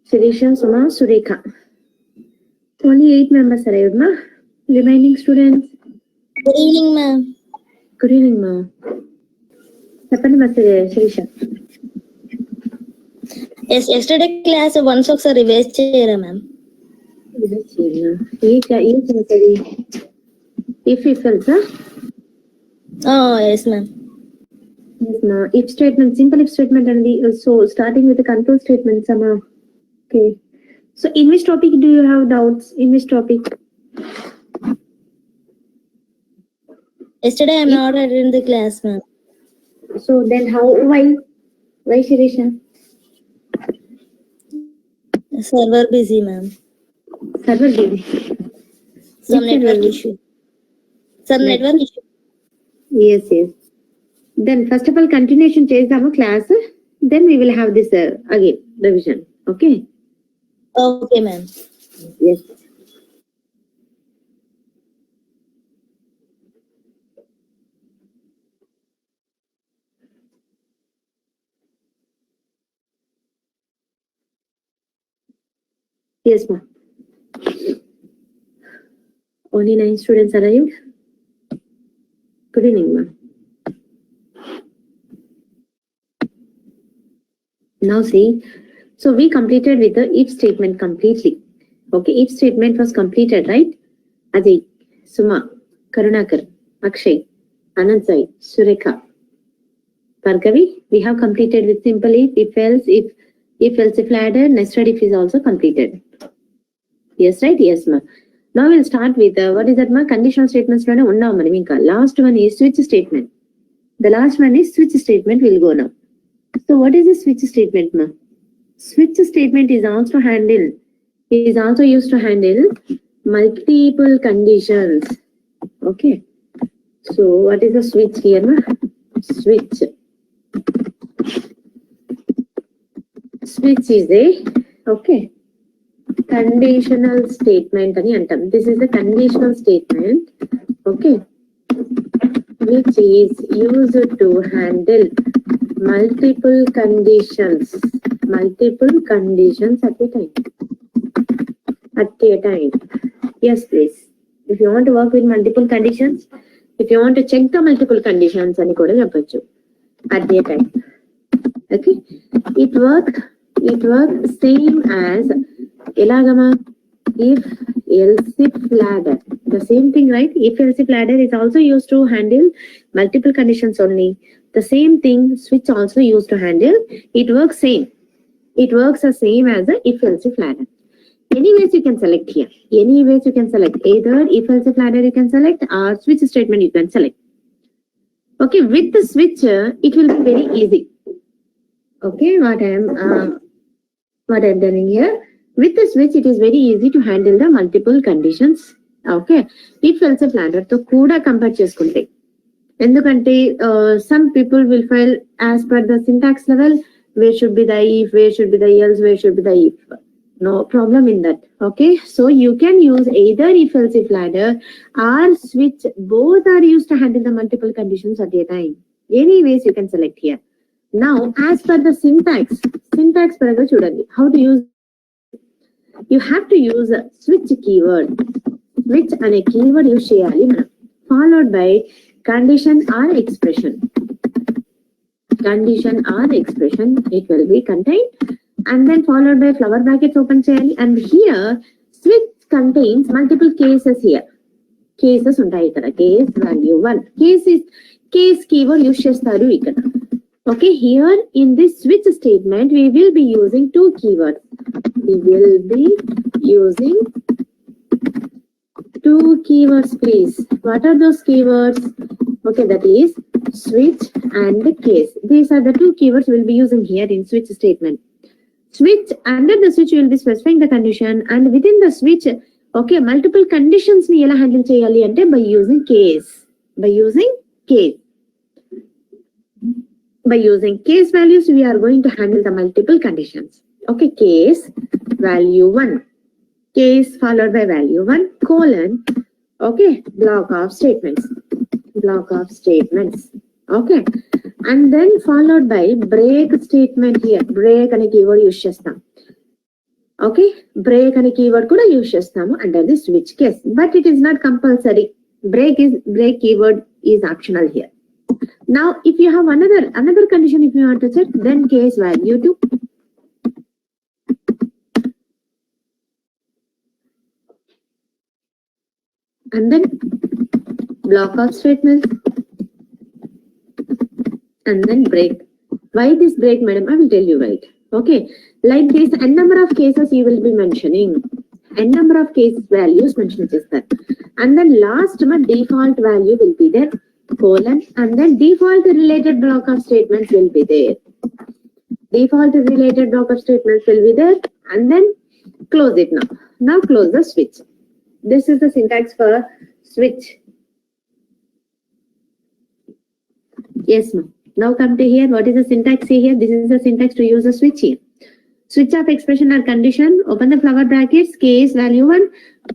Shirisha, Suma, Sureka. Only 8 members arrived, ma. Remaining students. Good evening, ma'am. Good evening, ma. చెప్పండి మా Sirisha. Yesterday class once ఒకసారి revise చేయరా ma'am? ఏ class అది? If else, yes ma'am. Yes, ma. If statement, simple if statement and so starting with the control statement, sama. Okay. So in which topic do you have doubts? In which topic? Yesterday I'm not attending the class, ma'am. So then why Shirisha? Server busy, ma'am. Server busy. Some network issue. Network issue. Yes. Then first of all continuation చేద్దాము class. Then we will have this again revision. Okay. Okay, ma'am. Yes. Yes, ma'am. Only 9 students arrived. Good evening, ma'am. Now see, so we completed with the if statement completely. Okay, if statement was completed, right? Ajay, Suma, Karunakar, Akshay, Anantsai, Sureka, Bhargavi, we have completed with simple if else, if else if ladder, nested if is also completed. Yes, right? Yes, ma. Now we'll start with what is that, ma? Conditional statements. Last one is switch statement. The last one is switch statement. We'll go now. So what is a switch statement, ma? Switch statement is also used to handle multiple conditions. Okay. So what is a switch here, ma? Switch is a conditional statement ani antam. This is the conditional statement, okay, which is used to handle multiple conditions at a time. Yes, please. If you want to work with multiple conditions, if you want to check the multiple conditions ani kuda cheppochu at a time. Okay, it works same as elagama if else if ladder. The same thing, right? If else if ladder is also used to handle multiple conditions only. The same thing switch also used to handle. It works same. It works the same as the if else if ladder. Anyways you can select here. Anyways you can select either if else if ladder you can select or switch statement you can select. Okay, with the switch it will be very easy. Okay, what I am doing here. With the switch, it is very easy to handle the multiple conditions. Okay. If else if ladder to kuda compare cheskunte. Endukante some people will file as per the syntax level, where should be the if, where should be the else, where should be the if. No problem in that. Okay. So you can use either if else if ladder or switch. Both are used to handle the multiple conditions at a time. Anyways, you can select here. Now, as per the syntax paraga chudandi. How to use? You have to use a switch keyword. Switch and a keyword use cheyali manam. Followed by condition or expression. Condition or expression, it will be contained. And then followed by flower brackets open cheyali. And here, switch contains multiple cases here. Cases untayi ikkada. Case value 1. Case keyword use chestaru ikkada. Okay, here in this switch statement, we will be using 2 keywords. We will be using 2 keywords, please. What are those keywords? Okay, that is switch and case. These are the 2 keywords we'll be using here in switch statement. Switch, under the switch, you will be specifying the condition, and within the switch, okay, multiple conditions ni ela handle cheyali ante by using case. By using case values, we are going to handle the multiple conditions. Okay, case value 1. Case followed by value 1, colon, okay, block of statements. Okay, and then followed by break statement here. Break and a keyword use chestam. Okay, break అనే keyword కూడా use చేస్తాము under the switch case, but it is not compulsory. Break keyword is optional here. Now if you have another condition, if you want to check, then case value to and then block of statements and then break. Why this break, madam? I will tell you right. Okay, like this n number of cases you will be mentioning, n number of case values mention chestar, and then last one default value will be there, colon, and then default related block of statements will be there. Default related block of statements will be there, and then close it now. Now close the switch. This is the syntax for switch. Yes, ma'am. Now come to here. What is the syntax here? This is the syntax to use a switch here. Switch of expression or condition. Open the flower brackets. Case value 1.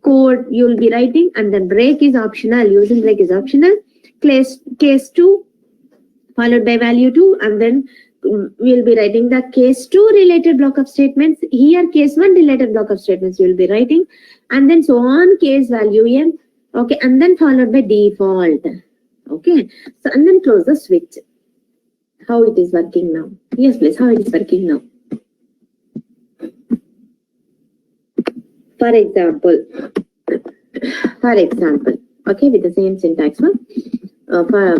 Code you will be writing, and then break is optional. Using break is optional. Case 2 followed by value 2, and then we will be writing the case 2 related block of statements. Here case 1 related block of statements you will be writing, and then so on case value n. Okay, and then followed by default. Okay, so and then close the switch. How it is working now? Yes, please. How it is working now? For example, okay, with the same syntax one.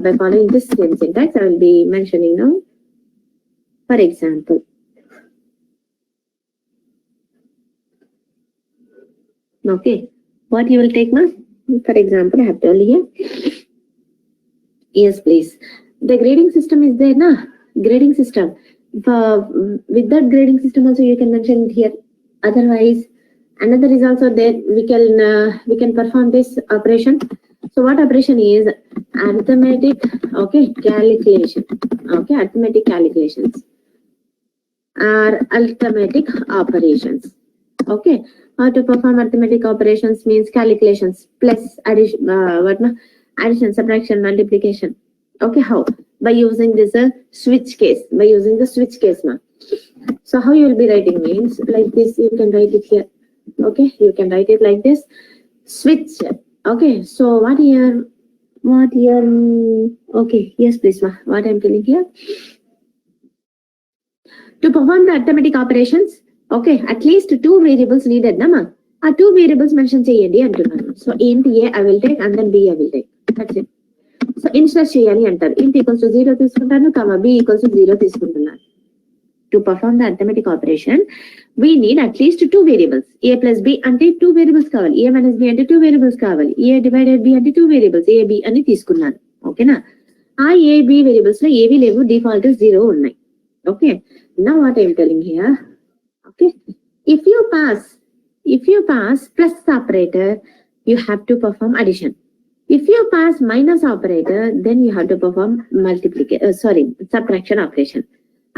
By following this same syntax, I will be mentioning now. For example, okay, what you will take, ma? For example, I have told here. Yes, please. The grading system is there, na? Grading system. With that grading system also you can mention it here. Otherwise, another is also there. We can perform this operation. So what operation is arithmetic? Okay, calculation. Okay, arithmetic calculations or arithmetic operations. Okay, how to perform arithmetic operations means calculations plus addition, addition, subtraction, multiplication. Okay, how? By using this switch case. By using the switch case, ma. So how you will be writing means like this. You can write it here. Okay, you can write it like this. Switch. Okay, so what here? Okay, yes, please, ma. What I'm telling here? To perform the arithmetic operations, okay, at least 2 variables needed, na, ma. 2 variables mention cheyandi antunnanu. So int a I will take, and then b I will take. That's it. So insert cheyali antaru. Int equals to 0 తీసుకుంటాను, comma b equals to 0 తీసుకుంటున్నాను. To perform the arithmetic operation, we need at least 2 variables. A plus b అంటే 2 variables కావాలి. A minus b అంటే 2 variables కావాలి. A divided b అంటే 2 variables. A b అని తీసుకున్నాను. ఓకేనా? ఆ a b variables లో ఏవి లేవు, డిఫాల్ట్ 0 ఉన్నాయి. Okay, now what I am telling here, okay, if you pass plus operator, you have to perform addition. If you pass minus operator, then you have to perform subtraction operation.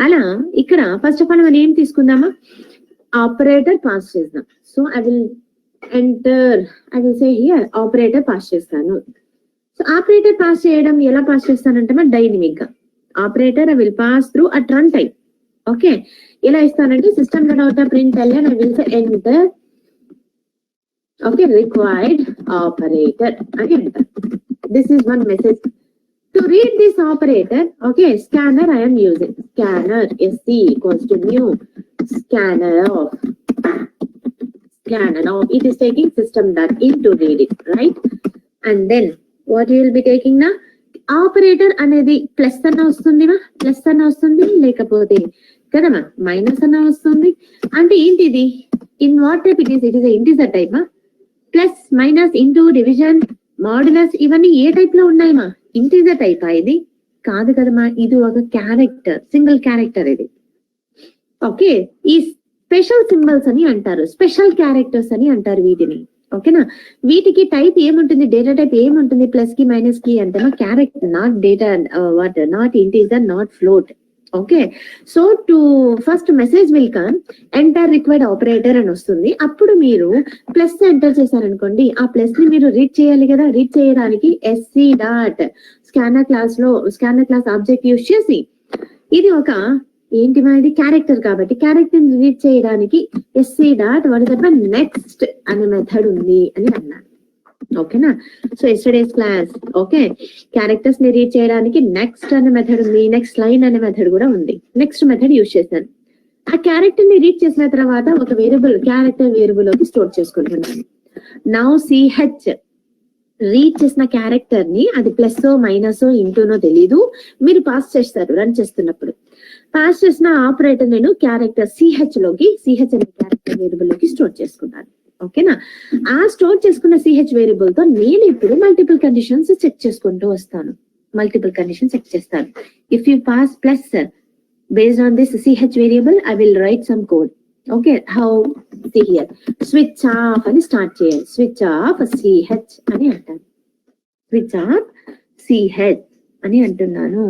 అలా ఇక్కడ first of all మనం ఏం తీసుకుందామా, operator pass చేద్దాం. So I will say here operator pass చేస్తాను. So operator pass చేయడం ఎలా pass చేస్తానంటే డైనమిక్ గా operator I will pass through at run time. Okay, ఎలా ఇస్తానంటే system dot out print ln I will say enter, okay, required operator అని enter. This is one message. To read this operator, okay, scanner I am using. Scanner sc equals to new scanner of. It is taking system.in to read it, right? And then what you will be taking now? Operator అనేది plus అన్న వస్తుంది, plus అన్న వస్తుంది, లేకపోతే కదమ్మా minus అన్న వస్తుంది. అంటే ఏంటిది? In what type it is? It is integer type. Plus minus into division modulus ఇవన్నీ ఏ టైప్ లో ఉన్నాయమ్మా? ఇంటిజర్ టైప్ ఇది కాదు కదమ్మా, ఇది ఒక క్యారెక్టర్, సింగిల్ క్యారెక్టర్ ఇది. ఓకే, ఈ స్పెషల్ సింబల్స్ అని అంటారు, స్పెషల్ క్యారెక్టర్స్ అని అంటారు వీటిని. ఓకేనా? వీటికి టైప్ ఏముంటుంది, డేటా టైప్ ఏముంటుంది? ప్లస్ కి మైనస్ కి అంటే character, not data, not integer, not float. Okay, so to first message will come enter required operator అని వస్తుంది. అప్పుడు మీరు ప్లస్ ఎంటర్ చేశారనుకోండి, ఆ ప్లస్ ని మీరు రీడ్ చేయాలి కదా. రీడ్ చేయడానికి SC dot scanner class object use చేసి ఇది ఒక ఏంటి ఇది క్యారెక్టర్ కాబట్టి క్యారెక్టర్ ని రీడ్ చేయడానికి ఎస్సీ డాట్ నెక్స్ట్ అనే మెథడ్ ఉంది అని అన్నాను. ఓకేనా? So yesterday's class okay characters ని రీడ్ చేయడానికి నెక్స్ట్ అనే మెథడ్ ఉంది, నెక్స్ట్ లైన్ అనే మెథడ్ కూడా ఉంది. నెక్స్ట్ మెథడ్ యూజ్ చేశాను. ఆ క్యారెక్టర్ ని రీడ్ చేసిన తర్వాత ఒక వేరియబుల్ క్యారెక్టర్ వేరియబుల్ లోకి స్టోర్ చేసుకుంటున్నాను. నౌ సిహెచ్ రీడ్ చేసిన క్యారెక్టర్ ని అది ప్లస్ మైనస్ ఇంటూనో తెలీదు, మీరు పాస్ చేస్తారు రన్ చేస్తున్నప్పుడు. పాస్ చేసిన ఆపరేటర్ నేను క్యారెక్టర్ సిహెచ్ అనే క్యారెక్టర్ వేరియబుల్ లోకి స్టోర్ చేసుకున్నాను. ఓకేనా? ఆ స్టోర్ చేసుకున్న సిహెచ్ వేరియబుల్ తో నేను ఇప్పుడు మల్టిపుల్ కండిషన్స్ చెక్ చేసుకుంటూ వస్తాను. మల్టిపుల్ కండిషన్ చెక్ చేస్తాను. If you pass plus based on this CH variable I will write some code. Okay, how see here switch off అని స్టార్ట్ చేయాలి. స్విచ్ ఆఫ్ సిహెచ్ అని అంటాను. స్విచ్ ఆఫ్ సిహెచ్ అని అంటున్నాను.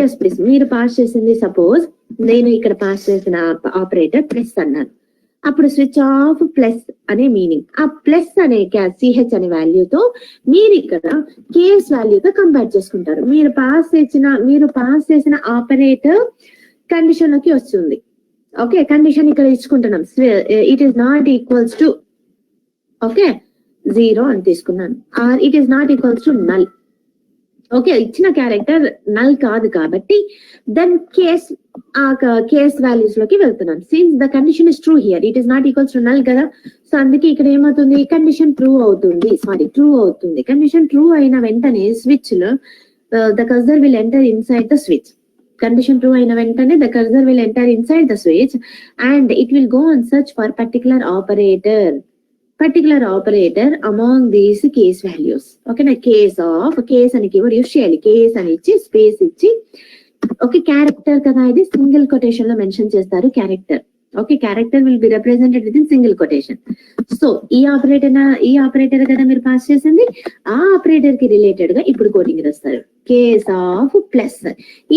Yes please మీరు pass చేసింది suppose నేను ఇక్కడ పాస్ చేసిన ఆపరేటర్ ప్లస్ అన్నాను. అప్పుడు స్విచ్ ఆఫ్ ప్లస్ అనే మీనింగ్. ఆ ప్లస్ అనే సిహెచ్ అనే వాల్యూతో మీరు ఇక్కడ కేస్ వాల్యూతో కంపేర్ చేసుకుంటారు. మీరు పాస్ చేసిన ఆపరేటర్ కండిషన్ లోకి వస్తుంది. ఓకే, కండిషన్ ఇక్కడ ఇచ్చుకుంటున్నాం. It is not equals to okay 0 అని తీసుకున్నాను. Or it is not equals to null. Okay, ఇచ్చిన క్యారెక్టర్ నల్ కాదు కాబట్టి దెన్ కేస్ వాల్యూస్ లోకి వెళ్తున్నాం. Since the condition is true here, it is not equals to null కదా. So అందుకే ఇక్కడ ఏమవుతుంది, కండిషన్ ట్రూ అవుతుంది. కండిషన్ ట్రూ అయిన వెంటనే స్విచ్ లో the cursor will enter inside the switch. Condition true అయిన వెంటనే the cursor will enter inside the switch and it will go on search for particular operator among these case values. Okay na, case అని keyword use చేయాలి. Case అని ఇచ్చి space ఇచ్చి okay character కదా ఇది single quotation లో mention చేస్తారు character. Okay, character will be represented within single quotation. So ఈ ఆపరేటర్ కదా మీరు పాస్ చేసింది, ఆ ఆపరేటర్ కి రిలేటెడ్ గా ఇప్పుడు కోడింగ్ రాస్తారు. కేస్ ఆఫ్ ప్లస్,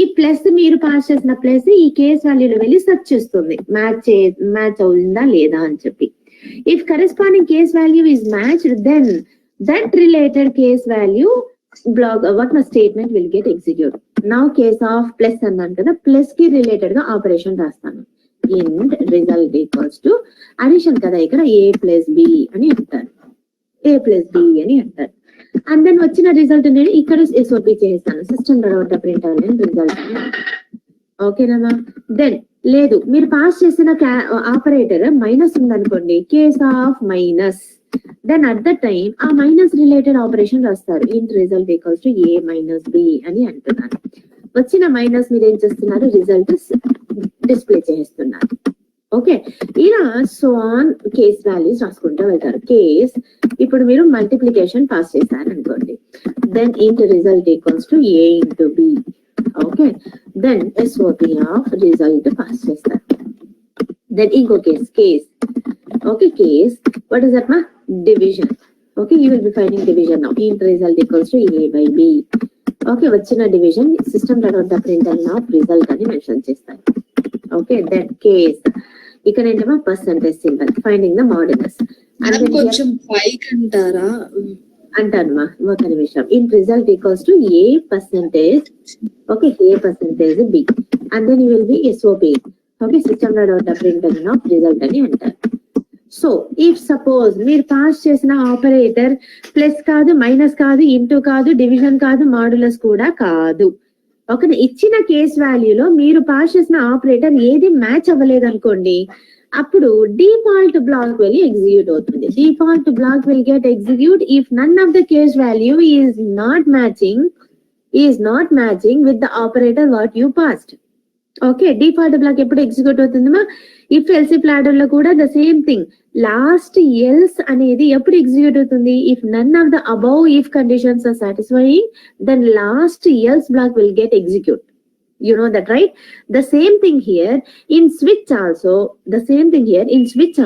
ఈ ప్లస్ మీరు పాస్ చేసిన ప్లస్ ఈ కేస్ వాల్యూలో వెళ్ళి సెర్చ్ చేస్తుంది మ్యాచ్ అవుతుందా లేదా అని చెప్పి. If corresponding case value is matched, then that related case value block statement will get executed. Now case of plus అన్నాను కదా, ప్లస్ కి రిలేటెడ్ గా ఆపరేషన్ రాస్తాను. int result equals to addition కదా, ఇక్కడ a plus b అని అంటారు. And then వచ్చిన రిజల్ట్ నేను ఇక్కడ SOP చేస్తాను. System print result. ఓకేనా? దెన్ లేదు మీరు పాస్ చేసిన ఆపరేటర్ మైనస్ ఉందనుకోండి, case of minus, then at the time ఆ మైనస్ రిలేటెడ్ ఆపరేషన్ రాస్తారు. Int result equals to a minus b అని అంటున్నారు. వచ్చిన మైనస్ మీరు ఏం చేస్తున్నారు, రిజల్ట్ డిస్ప్లే చేస్తున్నారు. ఓకే, ఇలా సో ఆన్ కేస్ వాల్యూస్ రాసుకుంటూ వెళ్తారు. కేస్ ఇప్పుడు మీరు మల్టిప్లికేషన్ పాస్ చేశారు అనుకోండి, then int result equals to a into b. Okay, then SOP of result pass చేస్తారు. దెన్ ఇంకో case okay case what is that మా division. Okay, you will be finding division now. Int result equals to a by b. Okay, వచ్చిన division system print of result అని mention చేస్తారు. Okay, then case ఇక్కడ ఏంటమ్మా percentage symbol finding the modulus. కొంచెం పైకి అంటారా అంటానమ్మా ఒక నిమిషం. Int result equals to a percentage okay a percentage b and then you will be SOP okay system print of result అని అంటారు. సో ఇఫ్ సపోజ్ మీరు పాస్ చేసిన ఆపరేటర్ ప్లస్ కాదు, మైనస్ కాదు, ఇంటూ కాదు, డివిజన్ కాదు, మాడ్యులస్ కూడా కాదు. ఓకే, ఇచ్చిన కేస్ వాల్యూలో మీరు పాస్ చేసిన ఆపరేటర్ ఏది మ్యాచ్ అవ్వలేదు అనుకోండి, అప్పుడు డిఫాల్ట్ బ్లాక్ వెళ్ళి ఎగ్జిక్యూట్ అవుతుంది. Default block will get execute if none of the case value is not matching with the operator what you passed. Okay, default block ఎప్పుడు ఎగ్జిక్యూట్ అవుతుందమ్మా, ఇఫ్ ఎల్స్ లాడర్ లో కూడా the same thing. Last else అనేది ఎప్పుడు execute అవుతుంది, if none of the above if conditions are satisfying then last else block will get execute. You know that, right? The same thing here in switch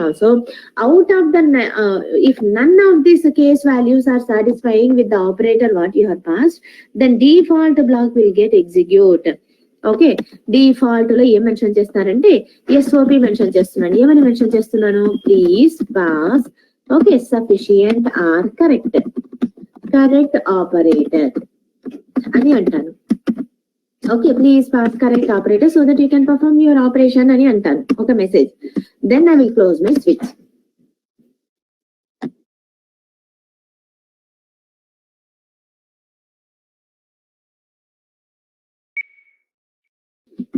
also. Out of the if none of these case values are satisfying with the operator what you have passed, then default block will get execute. Okay, default లో ఏం mention చేస్తారంటే SOP mention చేస్తున్నాను. ఏమని mention చేస్తున్నాను, please pass okay sufficient are correct operator అని అంటాను. Okay, please pass correct operator so that you can perform your operation అని అంటాను ఒక message. Then I will close my switch.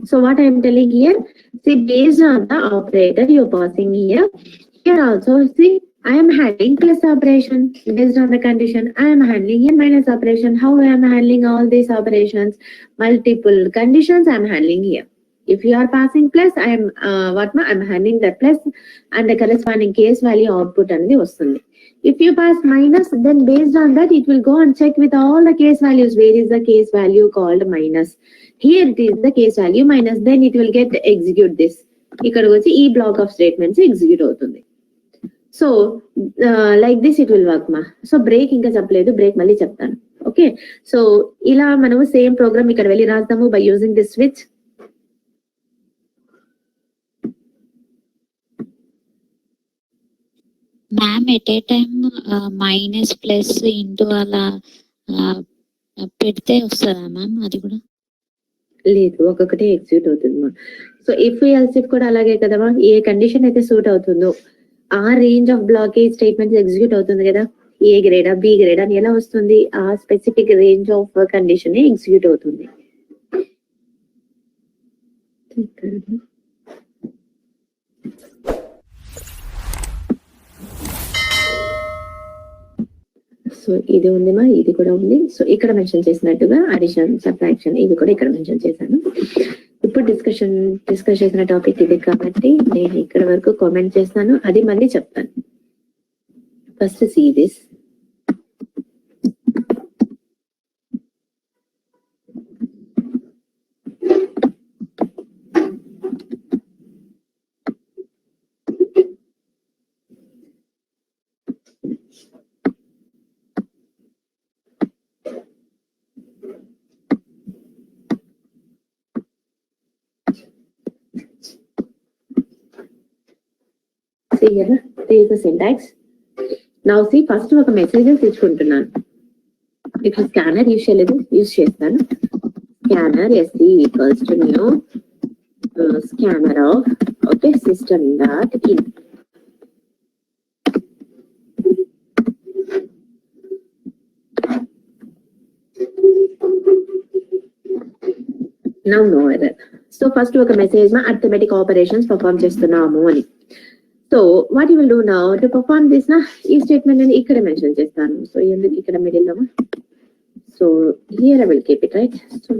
So what I am telling here, see, based on the operator you're passing here also, see, I am handling plus operation based on the condition. I am handling a minus operation. How I am handling all these operations? Multiple conditions I am handling here. If you are passing plus, I am I am handling the plus and the corresponding case value output and the vastundi. If you pass minus, then based on that it will go and check with all the case values. Where is the case value called minus? Here it is the case value minus. Then it will get execute this. ఇక్కడ వచ్చి ఈ black of statements execute అవుతుంది. So like this it will work మా. So break ఇంకా చెప్పలేదు, break మళ్ళీ చెప్తాను. Okay, so ఇలా మనము సేమ్ ప్రోగ్రామ్ ఇక్కడ వెళ్ళి రాద్దాము by using this switch. Ma'am at a time minus plus into అలా పెడితే వస్తుందా మ్యామ్? అది కూడా లేదు, ఒక్కొక్కటే ఎగ్జిక్యూట్ అవుతుంది మా. సో ఇఫ్ ఎల్సిఫ్ కూడా అలాగే కదమ్మా, ఏ కండిషన్ అయితే సూట్ అవుతుందో ఆ range of blockage statements execute అవుతుంది కదా. ఏ గ్రేడా బి గ్రేడ్ అని ఎలా వస్తుంది? ఆ specific range of condition execute అవుతుంది. సో ఇది ఉంది మా, ఇది కూడా ఉంది. సో ఇక్కడ మెన్షన్ చేసినట్టుగా అడిషన్, సబ్ట్రాక్షన్ ఇది కూడా ఇక్కడ మెన్షన్ చేశాను. ఇప్పుడు డిస్కస్ చేసిన టాపిక్ ఇది కాబట్టి నేను ఇక్కడ వరకు కామెంట్ చేస్తాను, అది మళ్ళీ చెప్తాను. First see this. See here, there is the syntax. Now see, first ఒక మెసేజెస్ తీసుకుంటున్నాను. ఇప్పుడు స్కానర్ యూజ్ చేస్తాను. Scanner SC equals to new scanner of okay system dot in. Now no error. So first ఒక message మా arithmetic operations perform చేస్తున్నాము అని. So what you will do now to perform this నా, ఈ statement నేను ఇక్కడ mention చేస్తాను. So ఎందుకు ఇక్కడ మిడిల్ లో, so here I will keep it right. So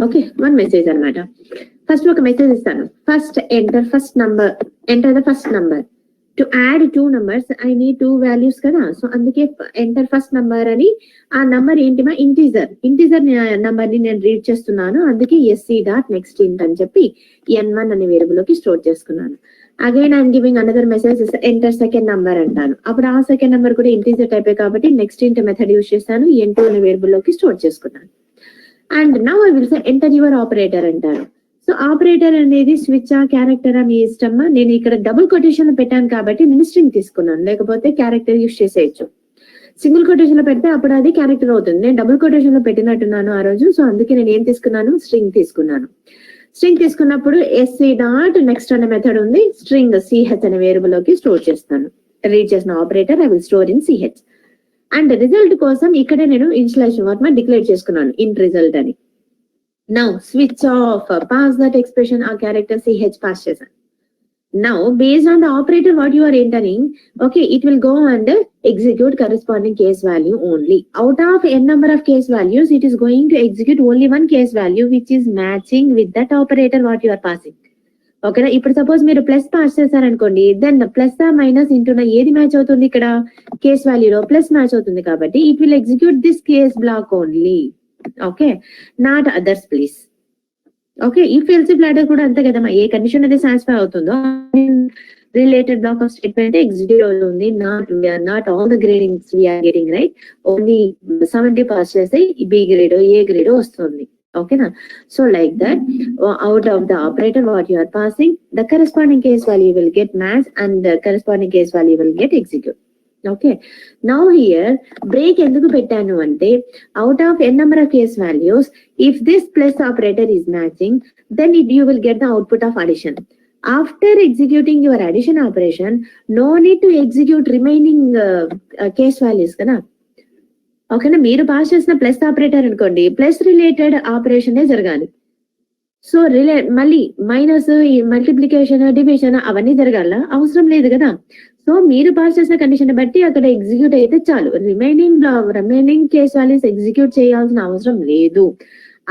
okay, one message అన్నమాట. ఫస్ట్ ఒక మెసేజ్ ఇస్తాను. First enter the first number. To add 2 numbers I need 2 values కదా. సో అందుకే ఎంటర్ ఫస్ట్ నంబర్ అని, ఆ నంబర్ ఏంటి మా, ఇంటీజర్ నంబర్ ని నేను రీడ్ చేస్తున్నాను. అందుకే SC డాట్ నెక్స్ట్ ఇంట్ అని చెప్పి N1 అనే వేరియబుల్ లోకి స్టోర్ చేసుకున్నాను. Again I'm giving another message, enter second number అంటాను. అప్పుడు ఆ సెకండ్ నంబర్ కూడా ఇంటీజర్ టైపే కాబట్టి నెక్స్ట్ ఇంట్ మెథడ్ యూజ్ చేస్తాను. N2 అనే వేరియబుల్ లోకి స్టోర్ చేసుకున్నాను. And now I will say enter your operator అంటాను. సో ఆపరేటర్ అనేది స్విచ్ క్యారెక్టర్ మీ ఇష్టమ్మా. నేను ఇక్కడ డబుల్ కొటేషన్ లో పెట్టాను కాబట్టి నేను స్ట్రింగ్ తీసుకున్నాను, లేకపోతే క్యారెక్టర్ యూజ్ చేసేయచ్చు. సింగిల్ కొటేషన్ లో పెడితే అప్పుడు అది క్యారెక్టర్ అవుతుంది. నేను డబుల్ కొటేషన్ లో పెట్టినట్టున్నాను ఆ రోజు. సో అందుకే నేను ఏం తీసుకున్నాను, స్ట్రింగ్ తీసుకున్నాను. స్ట్రింగ్ తీసుకున్నప్పుడు SC డాట్ నెక్స్ట్ అనే మెథడ్ ఉంది. స్ట్రింగ్ CH అనే వేరియబుల్ లోకి స్టోర్ చేస్తాను. రీడ్ చేసిన operator I will store in CH. And result కోసం ఇక్కడే నేను ఇన్స్టలేషన్ వర్క్ డిక్లేర్ చేసుకున్నాను, ఇంట్ రిజల్ట్ అని. Now switch off, pass that expression or character CH pass చేశాను. Now based on the operator what you are entering, okay, it will go and execute corresponding case value only. Out of n number of case values, it is going to execute only one case value which is matching with that operator what you are passing. ఓకేనా? ఇప్పుడు suppose మీరు plus pass చేశారనుకోండి, then plus minus ఇంటూన ఏది match అవుతుంది, ఇక్కడ case వాల్యూలో plus match అవుతుంది కాబట్టి it will execute this case block only. Okay, not others please. Okay, ఈ ఎల్సిఫ్ లాడర్ కూడా అంతే కదమ్మా, ఏ కండిషన్ అయితే సాటిస్ఫై అవుతుందో related block of statement execute అవుతుంది. Not all the gradings we're getting right, only 70 pass చేస్తే బి గ్రేడ్ ఏ గ్రేడ్ వస్తుంది. ఓకేనా? So like that, out of the operator what you are passing, the corresponding case value will get matched and the corresponding case value will get executed. Okay, now here break ఎందుకు పెట్టాను అంటే out of n number of case values, if this plus operator is matching, then you will get the output of addition. After executing your addition operation, no need to execute remaining case values కదా. ఓకేనా, మీరు pass చేసిన plus operator అనుకోండి, plus related ఆపరేషనే జరగాలి. So మళ్ళీ minus, multiplication, division అవన్నీ జరగాల అవసరం లేదు కదా. సో మీరు పాస్ చేసిన కండిషన్ బట్టి అక్కడ ఎగ్జిక్యూట్ అయితే చాలు, రిమైనింగ్ కేస్ వాల్యూస్ ఎగ్జిక్యూట్ చేయాల్సిన అవసరం లేదు.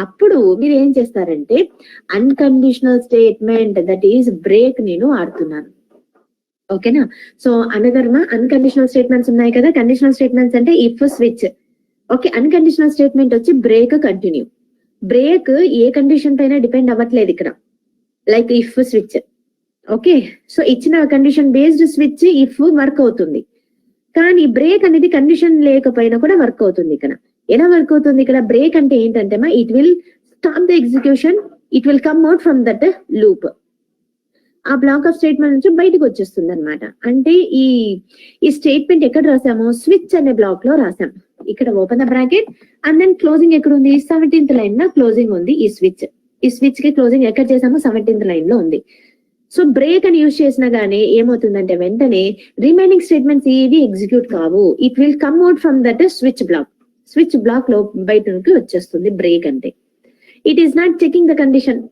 అప్పుడు మీరు ఏం చేస్తారంటే unconditional statement, that is break నేను ఆడుతున్నాను. ఓకేనా, సో అనదర్ అన్కండిషనల్ స్టేట్మెంట్స్ ఉన్నాయి కదా. కండిషనల్ స్టేట్మెంట్స్ అంటే if, switch. Okay, unconditional statement వచ్చి బ్రేక్, కంటిన్యూ. బ్రేక్ ఏ కండిషన్ పైన డిపెండ్ అవ్వట్లేదు ఇక్కడ, like if, switch. Okay, so ఇచ్చిన condition based switch if work అవుతుంది, కానీ బ్రేక్ అనేది కండిషన్ లేకపోయినా కూడా వర్క్ అవుతుంది. ఇక్కడ ఎలా వర్క్ అవుతుంది? ఇక్కడ బ్రేక్ అంటే ఏంటంటే it will stop the execution, it will come out from that loop. ఆ బ్లాక్ ఆఫ్ స్టేట్మెంట్ నుంచి బయటకు వచ్చేస్తుంది అనమాట. అంటే ఈ స్టేట్మెంట్ ఎక్కడ రాసాము? స్విచ్ అనే బ్లాక్ లో రాసాం. ఇక్కడ open the bracket and then closing ఎక్కడ ఉంది? 17th లైన్ లో క్లోజింగ్ ఉంది. ఈ స్విచ్ కి క్లోజింగ్ ఎక్కడ చేసాము? 17th లైన్ లో ఉంది. సో బ్రేక్ అని యూజ్ చేసినా గానీ ఏమవుతుందంటే వెంటనే రిమైనింగ్ స్టేట్మెంట్స్ ఏవి ఎగ్జిక్యూట్ కావు. It will come out from that switch block లో బయటకి వచ్చేస్తుంది బ్రేక్ అంటే. It is not checking the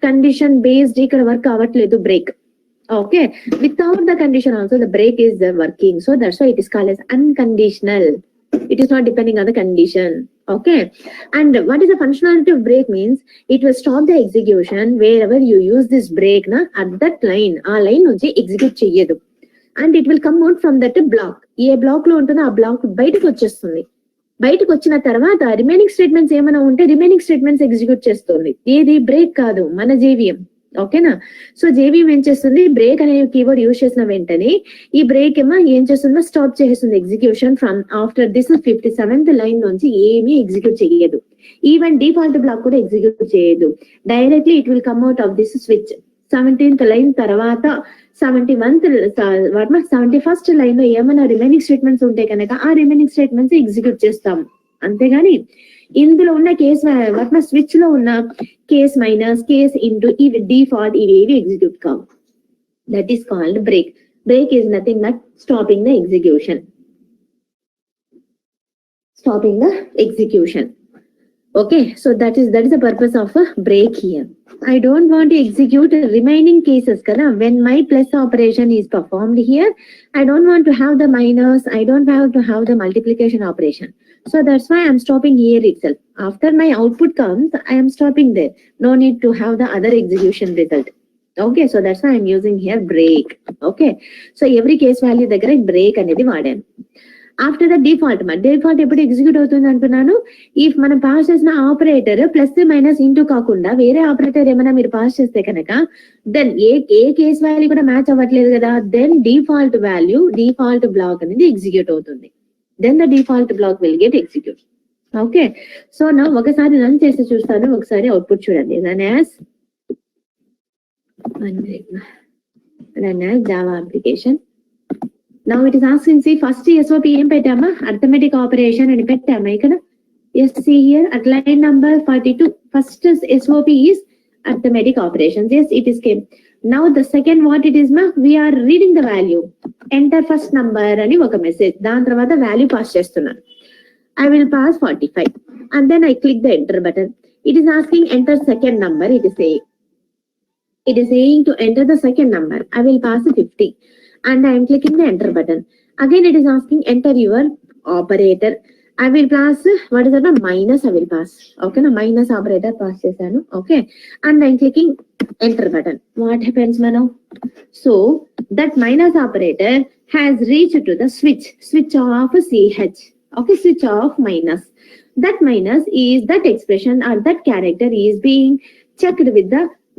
condition based ఇక్కడ వర్క్ అవ్వట్లేదు break. Okay, without the condition also the break is working. So that's why it is called as unconditional. It is not depending on the condition. Okay, and what is the functionality of break means? It will stop the execution wherever you use this break na at that line, aa line nunchi execute cheyadu, and it will come out from that block. ఏ block లో ఉంటుందో ఆ black బయటకు వచ్చేస్తుంది. బయటకు వచ్చిన తర్వాత remaining statements ఏమైనా ఉంటే రిమైనింగ్ స్టేట్మెంట్స్ ఎగ్జిక్యూట్ చేస్తుంది. ఏది? బ్రేక్ కాదు, మన జేవిఎం. ఓకేనా, సో జేవిఎం ఏం చేస్తుంది? బ్రేక్ అనే కీవర్డ్ యూజ్ చేసిన వెంటనే ఈ బ్రేక్ ఏం చేస్తుందో స్టాప్ చేస్తుంది execution from after this 57th line నుంచి ఏమీ ఎగ్జిక్యూట్ చేయదు. ఈవెన్ డిఫాల్ట్ బ్లాక్ కూడా ఎగ్జిక్యూట్ చేయదు. Directly it will come out of this switch. 17th line తర్వాత 71st లైన్ లో ఏమైనా రిమైనింగ్ స్టేట్మెంట్స్ ఉంటే కనుక ఆ రిమైనింగ్ స్టేట్మెంట్స్ ఎగ్జిక్యూట్ చేస్తాం. అంతేగాని ఇందులో ఉన్న కేస్ స్విచ్ లో ఉన్న కేస్ మైనస్, కేస్ ఇంటూ, ఇవి డిఫాల్ట్, ఇవేవి ఎగ్జిక్యూట్ కావు. That is called break. Break is nothing but stopping the execution. Okay, so that is the purpose of a break here. I don't want to execute remaining cases kada. When my plus operation is performed here, I don't want to have the minus, I don't have to have the multiplication operation. So that's why I'm stopping here itself. After my output comes, I am stopping there. No need to have the other execution result. Okay, so that's why I'm using here break. Okay, so every case value దగ్గర break అనేది వాడాను. After the default ఎప్పుడు execute అవుతుంది అంటున్నాను? If మనం pass చేసిన operator plus minus into కాకుండా వేరే ఆపరేటర్ ఏమైనా మీరు పాస్ చేస్తే కనుక దెన్ ఏ కేస్ వాల్యూ కూడా మ్యాచ్ అవ్వట్లేదు కదా, దెన్ డిఫాల్ట్ బ్లాక్ అనేది ఎగ్జిక్యూట్ అవుతుంది. Then the default block will get execute. Okay, so నా ఒకసారి రన్ చేసి చూస్తాను, ఒకసారి అవుట్పుట్ చూడండి. Run as Java application. Now it is asking, see, first SOP ఏం పెట్టామా? అర్థమెటిక్ ఆపరేషన్ అని పెట్టామా ఇక్కడ? Yes, see here at line number 42, first SOP is arithmetic operations. Yes, it is came. Now the second what it is ma? We are reading the value. Enter first number అని ఒక message. దాని తర్వాత value pass చేస్తున్నాను. I will pass 45 and then I click the enter button. It is asking enter second number. It is saying to enter the second number. I will pass 50. And I am clicking the enter button. Again it is asking enter your operator. I will pass what is that? Minus I will pass. Okay, na minus operator pass chesanu. Okay, and I am clicking enter button. What happens now? So that minus operator has reached to the switch off CH. Okay, switch off minus. That minus is that expression or that character is being checked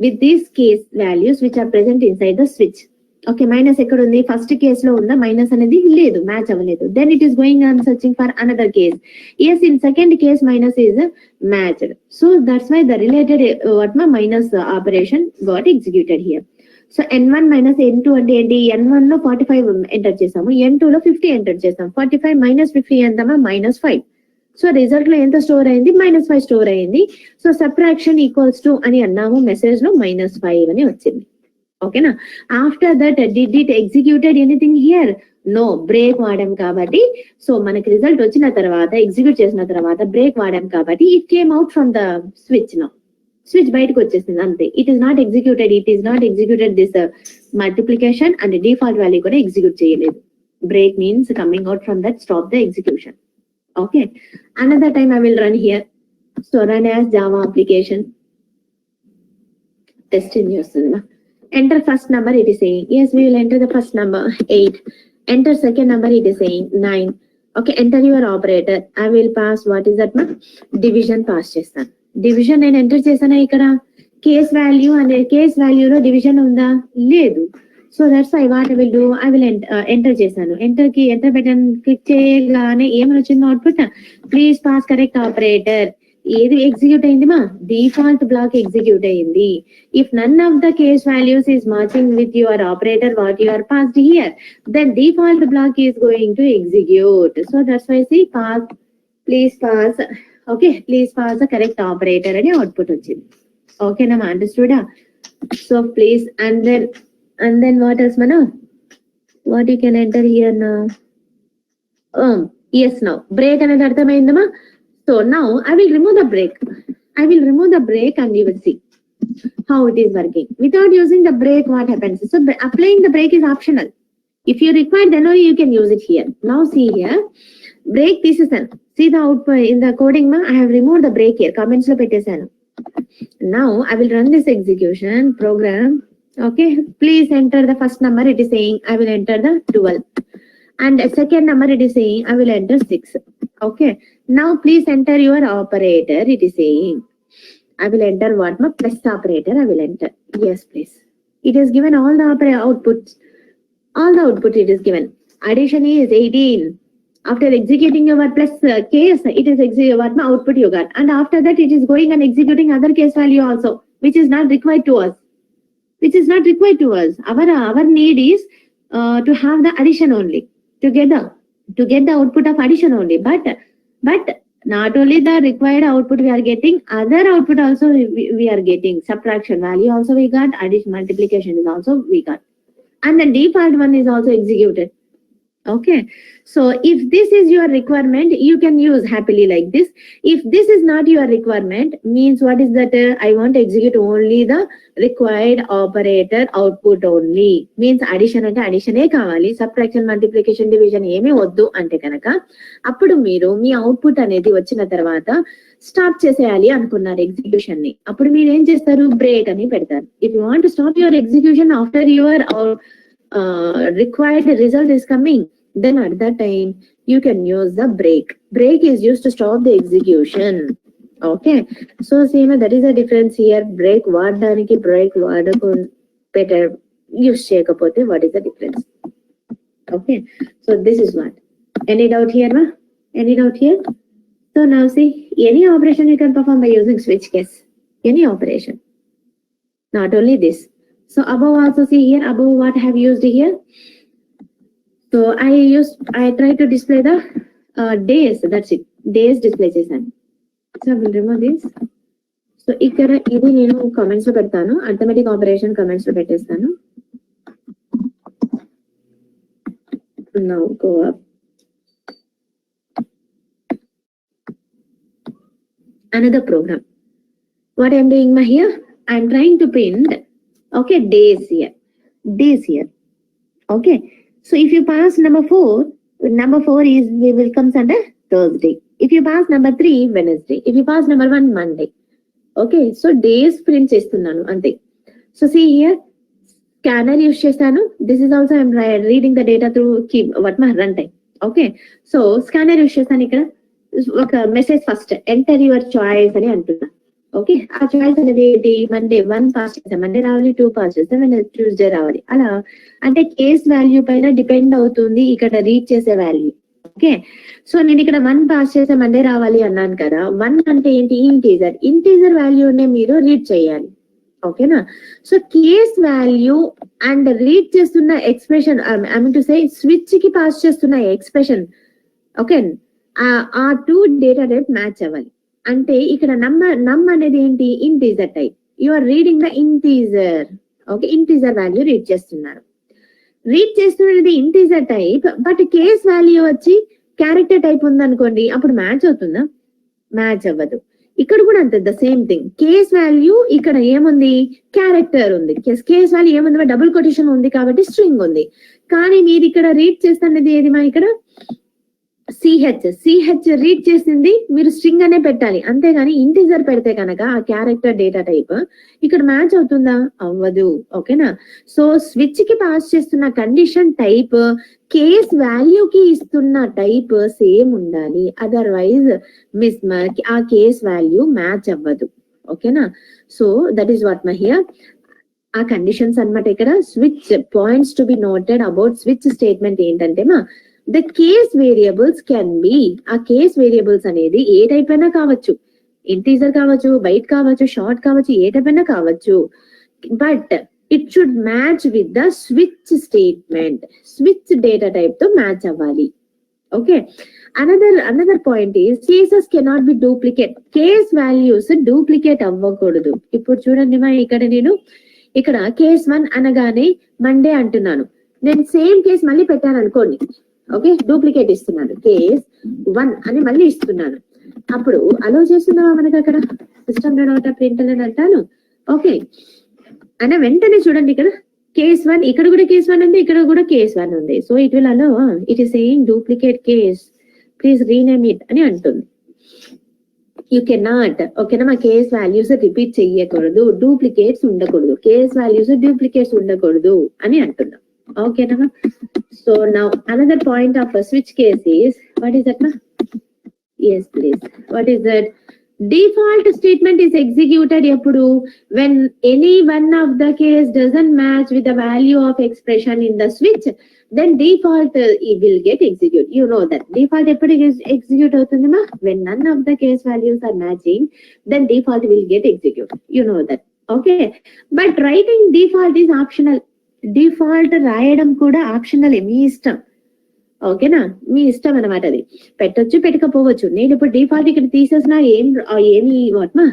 with these case values which are present inside the switch. Okay, minus ఎక్కడ ఉంది? First case లో ఉందా? Minus అనేది లేదు, match అవ్వలేదు. Then it is going on searching for another case. Yes, in second case minus is matched. So that's why the related minus operation got executed here. So n1 minus n2 అంటే ఏంటి? n1 లో 45 enter చేసాము, n2 లో 50 enter చేసాం. 45 minus 50 ఎంతమా? -5. So result లో ఎంత store అయింది? -5 store అయింది. సో సబ్ట్రాక్షన్ ఈక్వల్స్ టు అని అన్నాము, మెసేజ్ లో -5 అని వచ్చింది. ఓకేనా? After that did it executed anything here? No, break వాడాం కాబట్టి. సో మనకి రిజల్ట్ వచ్చిన తర్వాత, ఎగ్జిక్యూట్ చేసిన తర్వాత బ్రేక్ వాడాం కాబట్టి it came out from the switch. Now switch బయటకు వచ్చేసింది అంతే. It is not executed this multiplication and default value కూడా ఎగ్జిక్యూట్ చేయలేదు. Break means coming out from that, stop the execution. Okay, another time I will run here. So run as Java application test ఏం చేస్తుంది? Enter first number, it is saying yes, we will enter the first number 8. Enter second number, it is saying 9. Okay, enter your operator. I will pass, what is that? Division pass చేస్తాను. Division నేను enter చేశానా? ఇక్కడ case value అనే case వాల్యూలో division ఉందా? లేదు. So that's why what I will do, I will enter చేశాను. Enter button click చేయగానే ఏమని వచ్చింది output? Please pass correct operator. ఏది ఎగ్జిక్యూట్ అయింది మా? డిఫాల్ట్ బ్లాక్ ఎగ్జిక్యూట్ అయింది. If none of the case values is matching with your operator what you are passed here, then default block is going to execute. So that's why C pass, please pass. Okay, please pass the correct operator అని output వచ్చింది. ఓకేనా, అండర్స్టూడా? So please and then what else మన, what you can enter here నా? Yes, now break అనేది అర్థమైందమ్మా. So now I will remove the brake. And you will see how it is working. Without using the brake, what happens? So applying the brake is optional. If you require, then only you can use it here. Now see here, brake తీసేసాను. See the output in the coding, I have removed the brake here. Comments లో పెట్టేశాను. Now I will run this execution program. Okay, please enter the first number. It is saying I will enter the 12. And second number, it is saying I will enter 6. Okay, now please enter your operator. It is saying I will enter what? My plus operator I will enter. Yes, please. It is given all the outputs. All the output it is given. Addition is 18. After executing your plus case, it is what my output you got. And after that, it is going and executing other case value also, which is not required to us. Our need is to have the addition only. To get the output of addition only, but not only the required output we are getting, other output also we are getting. Subtraction value also we got, addition multiplication is also we got, and the default one is also executed. Okay, so if this is your requirement, you can use happily like this. If this is not your requirement, means what is that? I want to execute only the required operator output only. Means addition ante addition ఏ కావాలి, subtraction multiplication division ఏమీ వద్దు అంటే కనుక అప్పుడు మీరు మీ output అనేది వచ్చిన తర్వాత స్టాప్ చేసేయాలి అనుకున్నారు ఎగ్జిక్యూషన్ ని. అప్పుడు మీరు ఏం చేస్తారు? బ్రేక్ అని పెడతారు. If you want to stop your execution after your required result is coming, then at that time you can use the break. Break is used to stop the execution. Okay, so same, that is the difference here. Break వాడడానికి break వాడకు better use చేయకపోతే what is the difference? Okay, so this is what. Any doubt here, ma? Any doubt here? So now see, any operation you can perform by using switch case. Any operation, not only this. So above also see here, above what I have used here. So I try to display the days. That's it. Days display చేశాను. So I will remove this. So ఇక్కడ ఇది నేను comments లో పెడతాను. Arithmetic operation comments లో పెట్టేస్తాను. Now go up. Another program. What I am doing here? I am trying to print. Okay, days here. Okay, so if you pass number 4 is we will comes under Thursday. If you pass number 3, Wednesday. If you pass number 1, Monday. Okay, so days print చేస్తున్నాను అంతే. So see here, scanner use చేస్తాను. This is also I am reading the data through my runtime. Okay, so scanner use చేస్తాను. ఇక్కడ ఒక message first enter your choice అని అంటున్నా. Okay, ఆ choice అనేది ఏంటి? మండే 1 పాస్ చేస్తాం, మండే రావాలి, 2 పాస్ చేస్తాం, ట్యూస్డే రావాలి. అలా అంటే కేస్ వాల్యూ పైన డిపెండ్ అవుతుంది ఇక్కడ రీడ్ చేసే వాల్యూ. ఓకే, సో నేను ఇక్కడ 1 పాస్ చేస్తే మండే రావాలి అన్నాను కదా. 1 అంటే ఏంటి? ఇంటీజర్ వాల్యూనే మీరు రీడ్ చేయాలి. ఓకేనా. So case value and read చేస్తున్న expression, I mean to say switch కి పాస్ చేస్తున్న ఎక్స్ప్రెషన్, ఓకే, ఆ టూ డేటా టైప్ మ్యాచ్ అవ్వాలి. అంటే ఇక్కడ నమ్ అనేది ఏంటి, integer type. You are reading the integer, okay, integer value read చేస్తున్నారు. రీడ్ చేస్తున్నది integer type, but case value వచ్చి క్యారెక్టర్ టైప్ ఉందనుకోండి, అప్పుడు మ్యాచ్ అవుతుందా, మ్యాచ్ అవ్వదు. ఇక్కడ కూడా అంతే, the same thing. Case value ఇక్కడ ఏముంది, క్యారెక్టర్ ఉంది. కేస్ వాల్యూ ఏముంది, డబుల్ కొటేషన్ ఉంది కాబట్టి స్ట్రింగ్ ఉంది. కానీ మీరు ఇక్కడ రీడ్ చేస్తున్నది ఏది, మా ఇక్కడ సిహెచ్ రీడ్ చేసింది మీరు స్ట్రింగ్ అనే పెట్టాలి, అంతేగాని ఇంటీజర్ పెడితే కనుక ఆ క్యారెక్టర్ డేటా టైప్ ఇక్కడ మ్యాచ్ అవుతుందా, అవ్వదు. ఓకేనా. సో స్విచ్ కి పాస్ చేస్తున్న కండిషన్ టైప్ కేస్ వాల్యూ కి ఇస్తున్న టైప్ సేమ్ ఉండాలి, అదర్వైజ్ మిస్ మ్యాచ్, ఆ కేస్ వాల్యూ మ్యాచ్ అవ్వదు. ఓకేనా. So that is what my here ఆ కండిషన్స్ అన్నమాట. ఇక్కడ switch points to be noted about switch statement ఏంటంటే మా the case variables can be, ఆ కేస్ వేరియబుల్స్ అనేది ఏ టైప్ అయినా కావచ్చు, ఇంటీజర్ కావచ్చు, బైట్ కావచ్చు, షార్ట్ కావచ్చు, ఏ టైప్ అయినా కావచ్చు, but it should match with the switch statement, switch data type తో మ్యాచ్ అవ్వాలి. Okay. Another point is cases cannot be duplicate, case values duplicate అవ్వకూడదు. ఇప్పుడు చూడండి మా ఇక్కడ కేస్ 1 అనగానే మండే అంటున్నాను, నేను సేమ్ కేస్ మళ్ళీ పెట్టాను అనుకోండి, ఓకే, డూప్లికేట్ ఇస్తున్నాను, కేస్ 1 అని మళ్ళీ ఇస్తున్నాను, అప్పుడు అలో చేస్తున్నావా మనకి అక్కడ సిస్టమ్ ప్రింట్ అని అంటాను. ఓకే, అన్న వెంటనే చూడండి ఇక్కడ కేస్ 1, ఇక్కడ కూడా కేస్ 1 ఉంది, ఇక్కడ కూడా కేస్ 1 ఉంది. So it will allow, it is saying duplicate case, please rename it అని అంటుంది. యూ కెనాట్, ఓకేనా, మా కేస్ వాల్యూస్ రిపీట్ చెయ్యకూడదు, డూప్లికేట్స్ ఉండకూడదు, కేస్ వాల్యూస్ డూప్లికేట్స్ ఉండకూడదు అని అంటున్నాం. ఓకేనా. So now another point of switch case is, what is that, ma? Yes please, what is that? Default statement is executed ఎప్పుడు, when any one of the case doesn't match with the value of expression in the switch, then default it will get executed. You know that default ఎప్పుడు execute అవుతుంది మా, when none of the case values are matching, then default will get executed. You know that. Okay, but writing default is optional. Default రాయడం కూడా optional, మీ ఇష్టం. ఓకేనా, మీ ఇష్టం అనమాట, అది పెట్టొచ్చు పెట్టకపోవచ్చు. నేను ఇప్పుడు డిఫాల్ట్ ఇక్కడ తీసేసిన ఏమి వాట్మా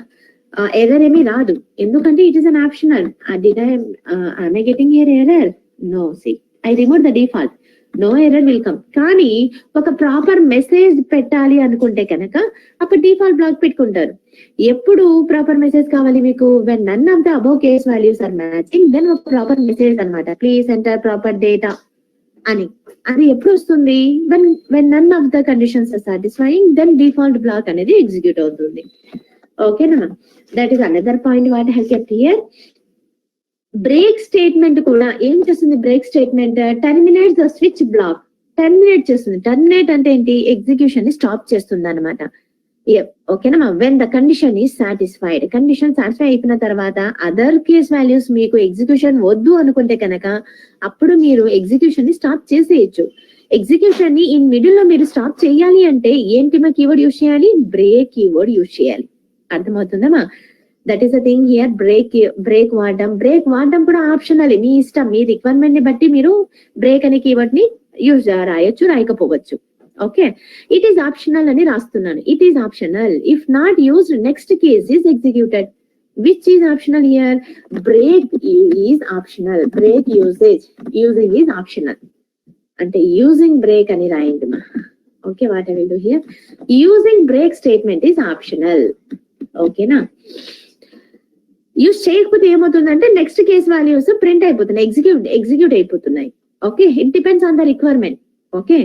ఎర్రర్ ఏమీ రాదు, ఎందుకంటే it is an optional. I getting here error? No, see I remove the default, no error will come. కానీ ఒక ప్రాపర్ మెసేజ్ పెట్టాలి అనుకుంటే కనుక అప్పుడు డిఫాల్ట్ బ్లాక్ పెట్టుకుంటారు. ఎప్పుడు ప్రాపర్ మెసేజ్ కావాలి మీకు, when none of the above case values are matching, then ఒక ప్రాపర్ మెసేజ్ అన్నమాట, ప్లీజ్ ఎంటర్ ప్రాపర్ డేటా అని. అది ఎప్పుడు వస్తుంది, when none of the conditions are satisfying, then default block అనేది ఎగ్జిక్యూట్ అవుతుంది. ఓకేనా, that is another point what I have kept here. Break statement కూడా ఏం చేస్తుంది, break statement terminates the switch block, terminate చేస్తుంది. టర్మినేట్ అంటే ఏంటి, ఎగ్జిక్యూషన్ ని స్టాప్ చేస్తుంది అనమాట. ఓకేనా, when the condition is satisfied, condition satisfy అయిపోయిన తర్వాత అదర్ కేస్ వాల్యూస్ మీకు ఎగ్జిక్యూషన్ వద్దు అనుకుంటే కనుక అప్పుడు మీరు ఎగ్జిక్యూషన్ ని స్టాప్ చేసేయచ్చు. ఎగ్జిక్యూషన్ ని ఇన్ మిడిల్ లో మీరు స్టాప్ చేయాలి అంటే ఏంటి మా కీవర్డ్ యూజ్ చేయాలి, బ్రేక్ కీవర్డ్ యూజ్ చేయాలి. అర్థమవుతుందమ్మా, that is the thing here. Break వాడడం కూడా ఆప్షనల్, మీ ఇష్టం, మీ రిక్వైర్మెంట్ ని బట్టి మీరు బ్రేక్ అనే కీవర్డ్ ని యూజ్ రాయొచ్చు, రాయకపోవచ్చు. ఓకే, ఇట్ ఈస్ ఆప్షనల్ అని రాస్తున్నాను, it is optional. If not used, next case is executed. Which is optional here, break is optional, break using is optional. అంటే యూజింగ్ బ్రేక్ అని రాయండి మా. Okay, what I will do here, using break statement is optional. ఓకేనా, use చేయకపోతే ఏమవుతుందంటే next case values print అయిపోతున్నాయి, execute అయిపోతున్నాయి. Okay, it depends on the requirement. Okay,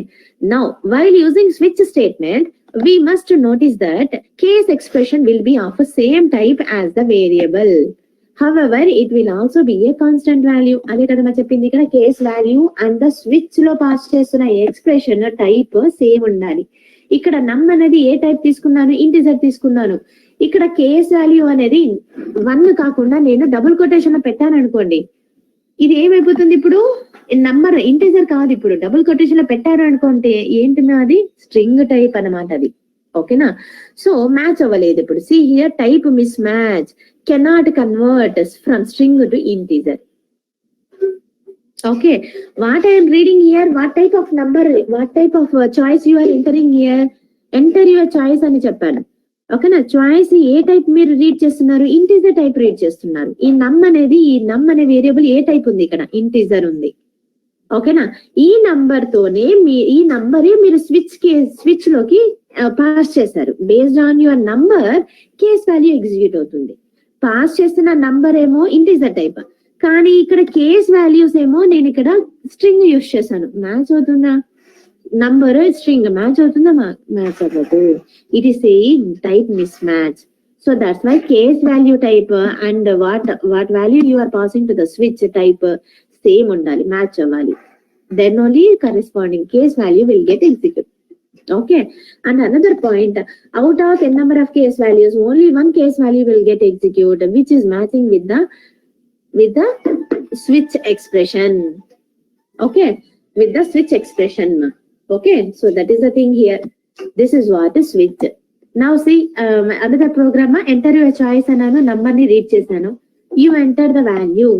now while using switch statement, we must notice that case expression will be of the same type as the variable. However, it will also be a constant value. అదే కదా మనం చెప్పింది ఇక్కడ, case value and the switch లో pass చేస్తున్న expression type same ఉండాలి. ఇక్కడ num అనేది ఏ టైప్ తీసుకున్నాను, ఇంటిజర్ తీసుకున్నాను. ఇక్కడ కేస్ వాల్యూ అనేది 1 కాకుండా నేను డబుల్ కొటేషన్ లో పెట్టాను అనుకోండి, ఇది ఏమైపోతుంది, ఇప్పుడు నంబర్ ఇంటీజర్ కాదు, ఇప్పుడు డబుల్ కొటేషన్ లో పెట్టారు అనుకుంటే ఏంటి, అది స్ట్రింగ్ టైప్ అన్నమాట అది. ఓకేనా, సో మ్యాచ్ అవ్వలేదు. ఇప్పుడు see here type miss match, cannot convert from string to integer. Okay, what I am reading here, what type of number, what type of choice you are entering here, enter your choice అని చెప్పాను. ఓకేనా, choice ఏ type మీరు read చేస్తున్నారు, integer type read చేస్తున్నారు. ఈ నమ్ అనేది, ఈ నమ్ అనే వేరియబుల్ ఏ టైప్ ఉంది, ఇక్కడ ఇంటీజర్ ఉంది. ఓకేనా, ఈ నంబర్ తోనే ఈ నంబరే మీరు స్విచ్ లోకి పాస్ చేశారు. Based on your number case value execute అవుతుంది. పాస్ చేసిన నంబర్ ఏమో ఇంటీజర్ టైప్, కానీ ఇక్కడ కేస్ వాల్యూస్ ఏమో నేను ఇక్కడ స్ట్రింగ్ యూస్ చేశాను. మ్యాచ్ అవుతుందా, నంబర్ స్ట్రింగ్ మ్యాచ్ అవుతుందా, మ్యాచ్ అవ్వదు. It is a type mismatch. So that's why case value type and what value you are passing to the switch type same ఉండాలి, match అవ్వాలి. Then only corresponding case value will get execute. Okay, and another point, out of n number of case values, only one case value will get executed, which is matching with the switch expression. Okay, with the switch expression. Okay, so that is the thing here. This is what is switch. Now see, another program, enter your choice and number ni read chesanu. You enter the value.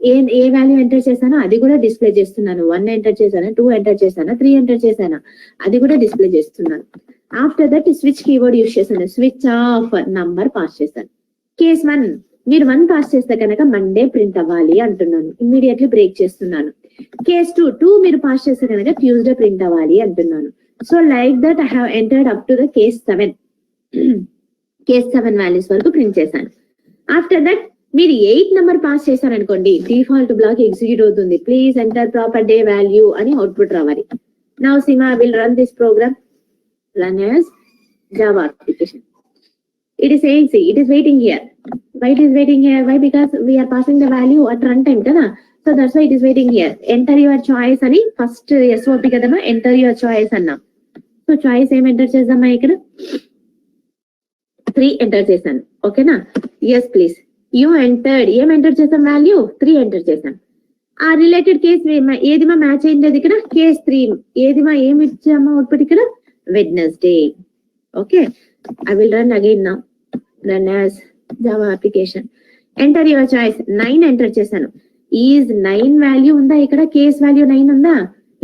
A value enter చేశానో అది కూడా display చేస్తున్నాను. 1 enter చేశాను, 2 enter చేశాను, 3 enter చేశాను, అది కూడా display చేస్తున్నాను. After that switch keyword use చేశాను, స్విచ్ ఆఫ్ నంబర్ పాస్ చేశాను. కేస్ 1 మీరు 1 పాస్ చేస్తే కనుక మండే ప్రింట్ అవ్వాలి అంటున్నాను, ఇమ్మీడియట్లీ బ్రేక్ చేస్తున్నాను. కేస్ 2 మీరు పాస్ చేస్తే కనుక ట్యూస్డే ప్రింట్ అవ్వాలి అంటున్నాను. So like that I have entered up to the case 7. Case 7 values వరకు ప్రింట్ చేశాను. ఆఫ్టర్ దట్ మీరు 8 నెంబర్ పాస్ చేశారనుకోండి, డిఫాల్ట్ బ్లాక్ ఎగ్జిక్యూట్ అవుతుంది. Please enter proper day value అని అవుట్పుట్ రావాలి. నౌ సిమా will run this program, run as Java application. It is saying, see, it is waiting here. Why it is waiting here? Why? Because we are passing the value at runtime, kada? So that's why it is waiting here. Enter your choice ani first SOP kadama, enter your choice anna. So choice em enter chesama ikkada 3 enter chesanu. Okay na? Yes please. You entered, em enter chesam value 3 enter chesam. ఆ related case ఏదిమా match అయింది ఇక్కడ, case 3 ఏదిమా ఏమి ఇచ్చామా output ఇక్కడ, Wednesday. Okay, I will run again now. Run as Java application. Enter your choice. 9 enter చేశాను. Is 9 value ఉందా ఇక్కడ, case value 9 ఉందా,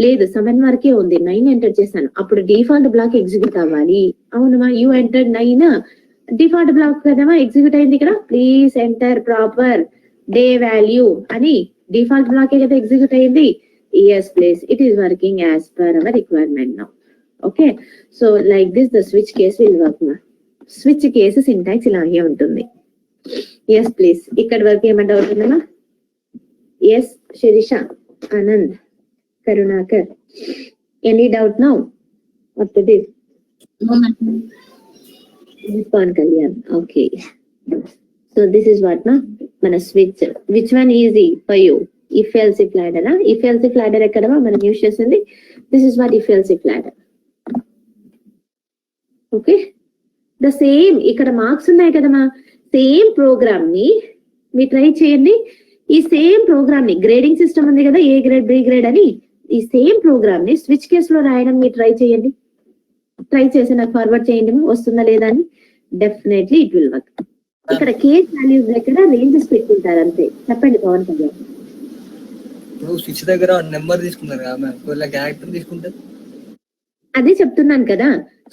లేదు 7 వరకే ఉంది. 9 ఎంటర్ చేశాను, అప్పుడు డిఫాల్ట్ బ్లాక్ ఎగ్జిక్యూట్ అవ్వాలి. అవునమా, యూ ఎంటర్ 9, డిఫాల్ట్ బ్లాక్ కదమా ఎగ్జిక్యూట్ అయింది ఇక్కడ. Please enter proper day value అని డిఫాల్ట్ బ్లాక్ కదా ఎగ్జిక్యూట్ అయింది. yes please, it is working as per our requirement now. Okay, so like this the switch case will work now. Switch case syntax ఇలాగే ఉంటుంది. yes please, ఇక్కడ వరకు ఏమంటే అవుతుందమ్మా. yes Shirisha, Anand, Karunakar, any doubt now after this? Paan Kalyan. Okay, so this is what na mana switch. Which one easy for you? If else if ladder na, if else if ladder ekkadama mana use chestundi. This is what if else if ladder. Okay, the same ikkada marks unnai kadama, same program ni me try చేయండి. ఈ same programme ని, grading system ఉంది కదా, A grade B grade అని, ఈ same programme ని switch case లో రాయడం మీరు ట్రై చేయండి. ట్రై చేసి నాకు ఫార్వర్డ్ చేయండి, వస్తుందా లేదా అని. Definitely it will work. ఇక్కడ కేస్ వాల్యూస్ దగ్గర రేంజెస్ పెట్టుకుంటారు అంతే. చెప్పండి పవన్ కళ్యాణ్. స్విచ్ దగ్గర నెంబర్ తీసుకున్నారు కదా మ్యామ్, ఇలా క్యారెక్టర్ తీసుకుంటారు. అదే చెప్తున్నాను కదా.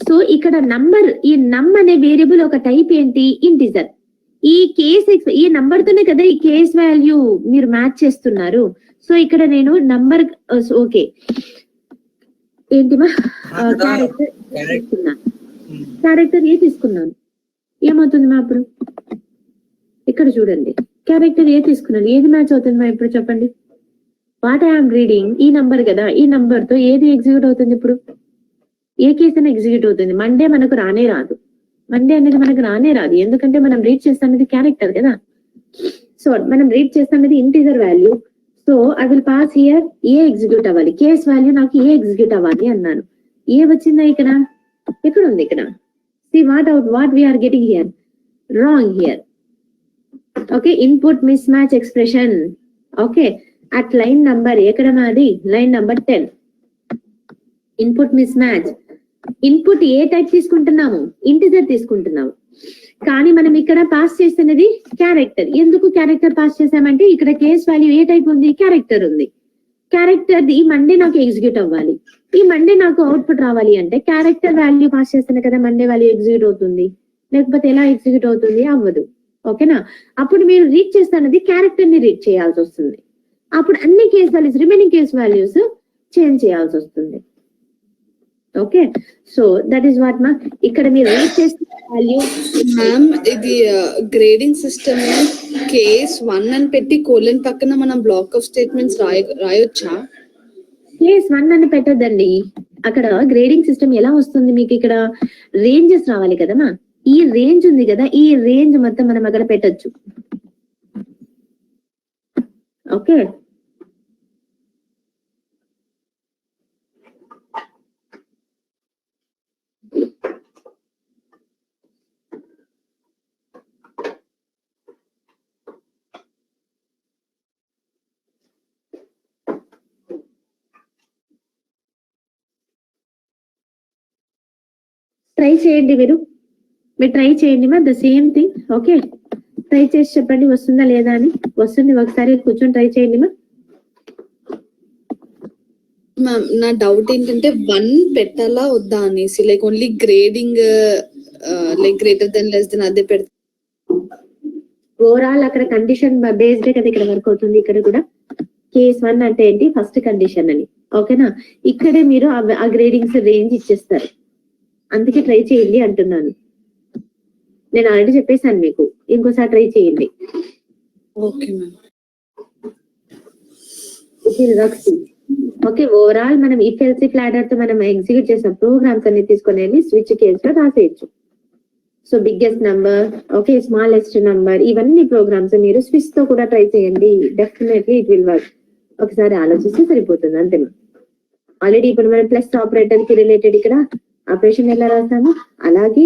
సో ఇక్కడ నంబర్, ఈ నమ్ అనే వేరియబుల్ ఒక టైప్ ఏంటి, ఇంటిజర్. ఈ కేస్ ఈ నంబర్ తోనే కదా ఈ కేస్ వాల్యూ మీరు మ్యాచ్ చేస్తున్నారు. సో ఇక్కడ నేను నంబర్ ఓకే ఏంటిమా క్యారెక్టర్ తీసుకున్నాను, క్యారెక్టర్ ఏ తీసుకున్నాను, ఏమవుతుంది మా అప్పుడు ఇక్కడ చూడండి, క్యారెక్టర్ ఏ తీసుకున్నాను, ఏది మ్యాచ్ అవుతుంది మా ఇప్పుడు చెప్పండి. వాట్ ఐఎమ్ రీడింగ్ ఈ నంబర్ కదా, ఈ నంబర్ తో ఏది ఎగ్జిక్యూట్ అవుతుంది ఇప్పుడు, ఏ కేసు అయినా ఎగ్జిక్యూట్ అవుతుంది. మండే మనకు రానే రాదు, మండే అనేది మనకు రానే రాదు, ఎందుకంటే మనం రీడ్ చేస్తున్నది క్యారెక్టర్ కదా. సో మనం రీడ్ చేస్తున్నది integer value. So I will pass here A execute అవ్వాలి, కేస్ వాల్యూ నాకు ఏ ఎగ్జిక్యూట్ అవ్వాలి అన్నాను. ఏ వచ్చిందా ఇక్కడ, ఎక్కడ ఉంది ఇక్కడ. See what we are getting here, wrong here. Okay, input mismatch expression. Okay, at line number ఎక్కడ మాది, line number 10. Input mismatch. Input ఏ టైప్ తీసుకుంటున్నాము, ఇంటిజర్ తీసుకుంటున్నాము. కానీ మనం ఇక్కడ పాస్ చేస్తున్నది క్యారెక్టర్. ఎందుకు క్యారెక్టర్ పాస్ చేసామంటే ఇక్కడ కేస్ వాల్యూ ఏ టైప్ ఉంది, క్యారెక్టర్ ఉంది. క్యారెక్టర్ ది మండే నాకు ఎగ్జిక్యూట్ అవ్వాలి. ఈ మండే నాకు అవుట్పుట్ రావాలి అంటే క్యారెక్టర్ వాల్యూ పాస్ చేస్తున్నా కదా మండే వాల్యూ ఎగ్జిక్యూట్ అవుతుంది. లేకపోతే ఎలా ఎగ్జిక్యూట్ అవుతుంది, అవ్వదు. ఓకేనా? అప్పుడు మీరు రీడ్ చేస్తున్నది క్యారెక్టర్ ని రీడ్ చేయాల్సి వస్తుంది. అప్పుడు అన్ని case values remaining case values change చేయాల్సి వస్తుంది. Okay, so that is what మా ఇక్కడ మీరు రీడ్ చేసిన వాల్యూ. మ్యామ్ ఇది గ్రేడింగ్ సిస్టమ్ కేస్ 1 అని పెట్టి కోలన్ పక్కన మనం బ్లాక్ ఆఫ్ స్టేట్మెంట్స్ రాయొచ్చా? కేస్ 1 అని పెట్టద్దండి. అక్కడ గ్రేడింగ్ సిస్టమ్ ఎలా వస్తుంది మీకు, ఇక్కడ రేంజెస్ రావాలి కదమ్మా. ఈ రేంజ్ ఉంది కదా, ఈ రేంజ్ మొత్తం మనం అక్కడ పెట్టొచ్చు. ఓకే, ట్రై చేయండి, మీరు ట్రై చేయండి మా the same thing. Okay, try చేసి చెప్పండి వస్తుందా లేదా అని. వస్తుంది, ఒకసారి కూర్చొని ట్రై చేయండి మా. మ్యామ్ నా డౌట్ ఏంటంటే 1 పెట్టాలా వద్దా అనేసి, like only grading like greater than less than అదే పెడతా. ఓవరాల్ అక్కడ కండిషన్ బేస్డ్ కదా ఇక్కడ వర్క్ అవుతుంది. ఇక్కడ కూడా కేస్ 1 అంటే ఏంటి, ఫస్ట్ కండిషన్ అని. ఓకేనా? ఇక్కడే మీరు ఆ గ్రేడింగ్స్ రేంజ్ ఇచ్చేస్తారు. అందుకే ట్రై చేయండి అంటున్నాను. నేను ఆల్రెడీ చెప్పేశాను మీకు, ఇంకోసారి ట్రై చేయండి. Okay ma'am. ఓకే, ఓవరాల్ మనం ఇఫ్ ఎల్స్ ఇఫ్ లాడర్ తో మనం ఎగ్జిక్యూట్ చేసిన ప్రోగ్రామ్స్ అన్ని తీసుకొని వెళ్ళి స్విచ్ కేస్ లో రాసేయచ్చు. So biggest number, okay, smallest number, ఇవన్నీ ప్రోగ్రామ్స్ మీరు స్విచ్ తో కూడా ట్రై చేయండి. Definitely it will work. ఒకసారి ఆలోచిస్తే సరిపోతుంది అంతే. ఆల్రెడీ ఇప్పుడు మనం ప్లస్ ఆపరేటర్ కి రిలేటెడ్ ఇక్కడ ఆపరేషన్ ఎలా రాస్తాము, అలాగే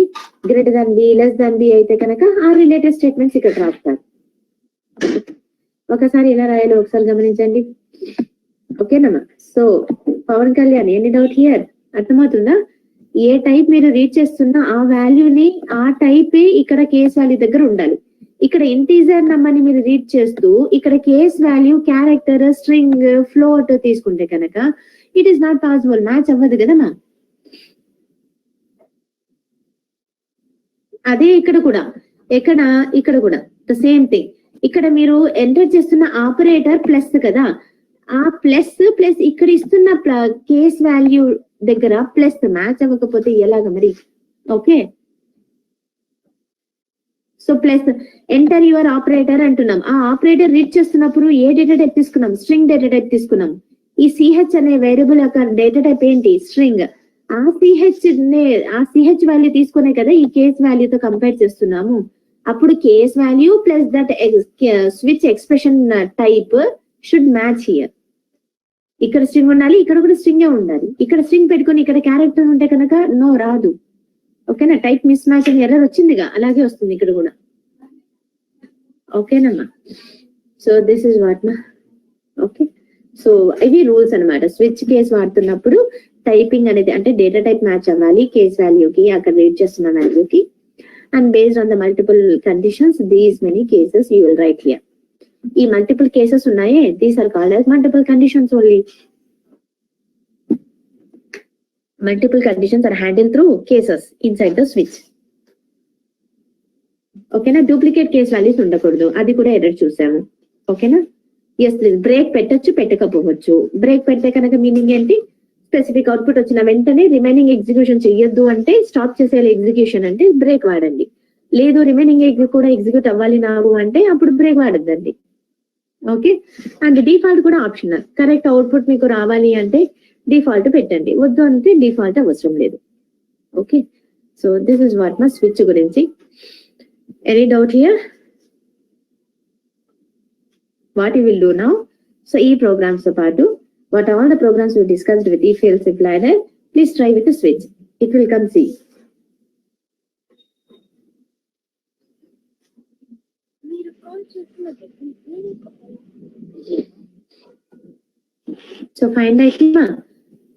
greater than B less than B అయితే కనుక ఆ రిలేటెడ్ స్టేట్మెంట్స్ ఇక్కడ రాస్తారు. ఒకసారి ఎలా రాయాలో ఒకసారి గమనించండి. ఓకేనమ్మా? So Pawan Kalyan, any doubt here? అర్థమవుతుందా? ఏ టైప్ మీరు రీడ్ చేస్తున్నా ఆ వాల్యూని ఆ టైపే ఇక్కడ కేస్ వాల్యూ దగ్గర ఉండాలి. ఇక్కడ ఇంటీజర్ నంబర్ ని మీరు రీడ్ చేస్తూ ఇక్కడ case value character string float తీసుకుంటే కనుక it is not possible, match అవ్వదు కదా మా. అదే ఇక్కడ కూడా ద సేమ్ థింగ్. ఇక్కడ మీరు ఎంటర్ చేస్తున్న ఆపరేటర్ ప్లస్ కదా, ఆ ప్లస్ ఇక్కడ ఇస్తున్న కేస్ వాల్యూ దగ్గర ప్లస్ మ్యాచ్ అవ్వకపోతే ఎలాగ మరి? Okay, so plus enter your operator అంటున్నాం. ఆ ఆపరేటర్ రీడ్ చేస్తున్నప్పుడు ఏ డేటా టైప్ తీసుకున్నాం, స్ట్రింగ్ డేటా టైప్ తీసుకున్నాం. ఈ సిహెచ్ అనే వేరియబుల్ యొక్క డేటా టైప్ ఏంటి, స్ట్రింగ్. ఆ సిహెచ్ వాల్యూ తీసుకునే కదా ఈ కేస్ వాల్యూతో కంపేర్ చేస్తున్నాము. అప్పుడు case value plus that switch expression type should match here. ఇక్కడ స్ట్రింగ్ ఉండాలి, ఇక్కడ కూడా స్ట్రింగే ఉండాలి. ఇక్కడ స్ట్రింగ్ పెట్టుకుని ఇక్కడ క్యారెక్టర్ ఉంటే కనుక నో రాదు. ఓకేనా? టైప్ మిస్ మ్యాచ్ అని ఎర్రర్ వచ్చిందిగా, అలాగే వస్తుంది ఇక్కడ కూడా. ఓకేనమ్మా? సో దిస్ ఇస్ వాట్ మా. ఓకే, సో ఇవి రూల్స్ అన్నమాట. స్విచ్ కేస్ వాడుతున్నప్పుడు టైపింగ్ అనేది అంటే డేటా టైప్ మ్యాచ్ అవ్వాలి కేస్ వాల్యూకి, అక్కడ రీడ్ చేస్తున్న వాల్యూకి. And based on the multiple conditions these many cases you will write here. ఈ మల్టిపుల్ కేసెస్ ఉన్నాయే, these are called as multiple conditions only. Multiple conditions are handle through cases inside the switch. ఓకేనా? Duplicate case values ఉండకూడదు, అది కూడా error చూసాము. ఓకేనా? Yes please. Break పెట్టచ్చు, పెట్టకపోవచ్చు. Break పెడితే కనుక మీనింగ్ ఏంటి, స్పెసిఫిక్ అవుట్పుట్ వచ్చిన వెంటనే రిమైనింగ్ ఎగ్జిక్యూషన్ చెయ్యొద్దు అంటే, స్టాప్ చేసేయాలి ఎగ్జిక్యూషన్ అంటే బ్రేక్ వాడండి. లేదు రిమైనింగ్ కూడా ఎగ్జిక్యూట్ అవ్వాలి నాకు అంటే అప్పుడు బ్రేక్ వాడద్దండి. ఓకే, అండ్ డిఫాల్ట్ కూడా ఆప్షనల్. కరెక్ట్ అవుట్పుట్ మీకు రావాలి అంటే డిఫాల్ట్ పెట్టండి, వద్దు అంటే డిఫాల్ట్ అవసరం లేదు. Okay, so this is what మా స్విచ్ గురించి. Any doubt here? What you will do now? So ఈ ప్రోగ్రామ్స్ తో పాటు what all the programs we discussed with if else if ladder, please try with the switch. It will come see. So find out.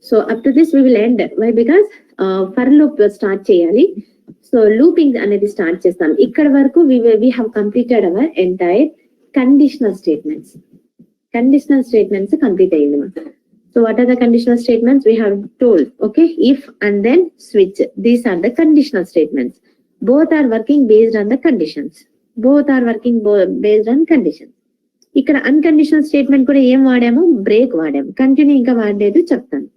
So up to this we will end. Why? Because for loop start cheyali. So looping అనేది start చేస్తాను. ఇక్కడ వరకు we have completed our entire conditional statements. Conditional statements complete అయ్యింది మా. So what are the conditional statements? We have told okay if and then switch, these are the conditional statements. Both are working based on the conditions. Both are working based on conditions. ఇక్కడ unconditional statement కూడా ఏం వాడాము? Break వాడాము. Continue ఇంకా వాడలేదు, చెప్తాను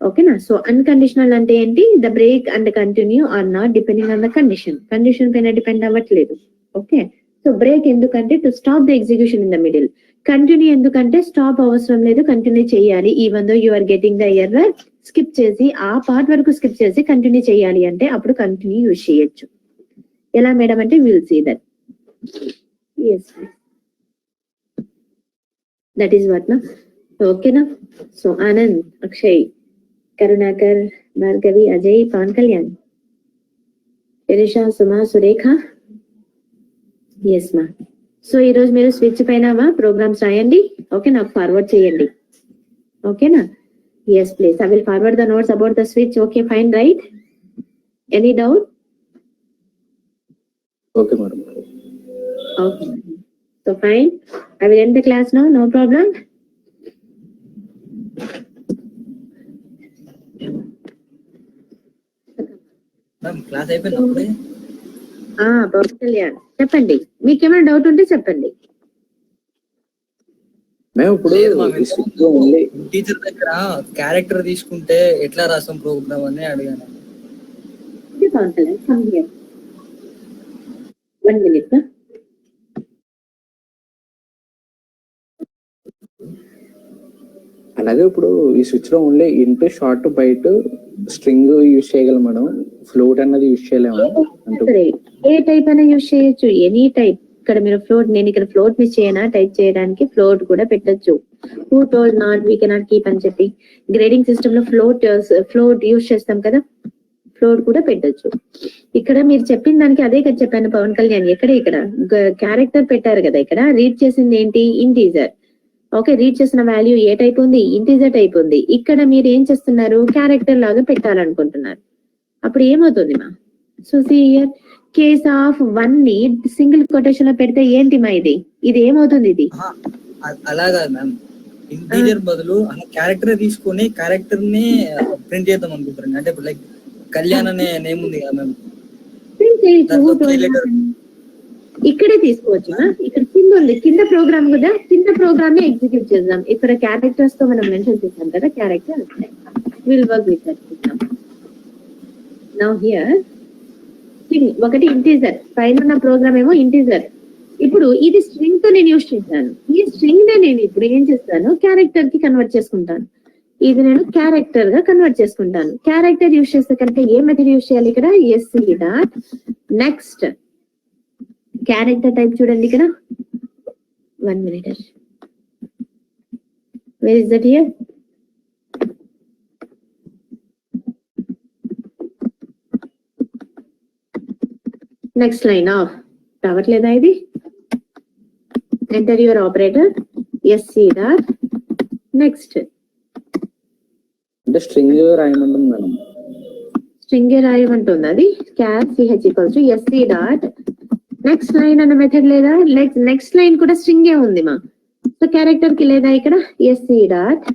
ఓకేనా. So unconditional అంటే ఏంటి? The break and continue are not depending on the condition. Condition పైన డిపెండ్ అవ్వట్లేదు. ఓకే, సో బ్రేక్ ఎందుకంటే to stop the execution in the middle. Continue ఎందుకంటే స్టాప్ అవసరం లేదు, కంటిన్యూ చేయాలి. Even though you are getting the error, skip చేసి ఆ part వరకు స్కిప్ చేసి కంటిన్యూ చేయాలి అంటే అప్పుడు కంటిన్యూ యూజ్ చేయొచ్చు. ఎలా మేడం అంటే will see that. yes that is what na. ఓకేనా. సో ఆనంద్, అక్షయ్, కరుణాకర్, భార్గవి, అజయ్, పవన్ కళ్యాణ్, శిరీష, సుమా, సురేఖ. ఎస్ మా. సో ఈ రోజు మీరు స్విచ్ పైన ప్రోగ్రామ్స్ రాయండి. ఓకే, నాకు ఫార్వర్డ్ చేయండి. ఓకేనా. Yes please, I will forward the notes about the switch. Okay fine right. Any doubt? Okay madam. Okay, so fine. I will end the class now, no problem. Ma'am class అయిపోయినప్పుడే పవన్ కళ్యాణ్ చెప్పండి, మీకేమైనా doubt ఉంటే చెప్పండి. మేము ఇప్పుడు only teacher దగ్గర character తీసుకుంటే ఎట్లా రాస్తాం ప్రోగ్రామ్ అని అడిగాను. Pawan Kalyan come here. 1 minute. అలాగే ఇప్పుడు ఈ స్విచ్ లో only into short byte string use చేయగలం మేడం, ఫ్లోట్ అన్నది యూజ్ చేయలేము అంటే ఏ టైప్ అయినా యూజ్ చేయొచ్చు, ఎనీ టైప్. ఇక్కడ మీరు ఫ్లోట్, నేను ఇక్కడ ఫ్లోట్ మిస్ చేయనా టైప్ చేయడానికి ఫ్లోట్ కూడా పెట్టొచ్చు. Who told not we cannot keep అని చెప్పి గ్రేడింగ్ సిస్టమ్ లో ఫ్లోట్ యూజ్ చేస్తాం కదా, ఫ్లోట్ కూడా పెట్టొచ్చు. ఇక్కడ మీరు చెప్పిన దానికి అదే కదా చెప్పాను పవన్ కళ్యాణ్. ఇక్కడ క్యారెక్టర్ పెట్టారు కదా, ఇక్కడ రీడ్ చేసింది ఏంటి? ఇంటీజర్. ఓకే, రీడ్ చేసిన వాల్యూ ఏ టైప్ ఉంది? ఇంటీజర్ టైప్ ఉంది. ఇక్కడ మీరు ఏం చేస్తున్నారు? క్యారెక్టర్ లాగా పెట్టాలనుకుంటున్నారు. అప్పుడు ఏమవుతుంది మా? సో హియర్ కేస్ ఆఫ్ 1 ని సింగిల్ కొటేషన్ లో పెడితే ఏంటి మా ఇది ఏమవుతుంది? ఇది అలా కాదు మ్యామ్, ఇంటీజర్ బదులు క్యారెక్టర్ తీసుకొని క్యారెక్టర్ ని ప్రింట్ చేద్దాం అనుకుంటారు. అంటే ఇప్పుడు లైక్ కళ్యాణ్ అనే నేమ్ ఉంది కదా మ్యామ్, ఇక్కడే తీసుకోవచ్చు. ఇక్కడ కింద ఉంది, కింద ప్రోగ్రామ్ కూడా, కింద ప్రోగ్రామ్ ని ఎగ్జిక్యూట్ చేద్దాం. ఇక్కడ క్యారెక్టర్స్ తో మనం మెన్షన్ చేసాం కదా, character will work with that system. Now here ఒకటి ఇంటీజర్, పైన ఉన్న ప్రోగ్రామ్ ఏమో ఇంటీజర్. ఇప్పుడు ఇది స్ట్రింగ్ తో నేను యూజ్ చేశాను. ఈ స్ట్రింగ్ నే నేను ఇప్పుడు ఏం చేస్తాను? క్యారెక్టర్ కి కన్వర్ట్ చేసుకుంటాను. ఇది నేను క్యారెక్టర్ గా కన్వర్ట్ చేసుకుంటాను. క్యారెక్టర్ యూజ్ చేస్తే కనుక ఏ మెథడ్ యూజ్ చేయాలి? ఇక్కడ SC dot next character type చూడండి ఇక్కడ. 1 minute. Where is that here? Next line of రావట్లేదా ఇది? Enter your operator SC dot next. అంటే స్ట్రింగ్ రాయమంటుంది మేడం. స్ట్రింగ్ రాయమంటుంది అది. క్యార్ CH equals to SC dot next line అన్న method లేదా? నెక్స్ట్ లైన్ కూడా string ఏ ఉంది మా. సో క్యారెక్టర్ కి లేదా ఇక్కడ SC dot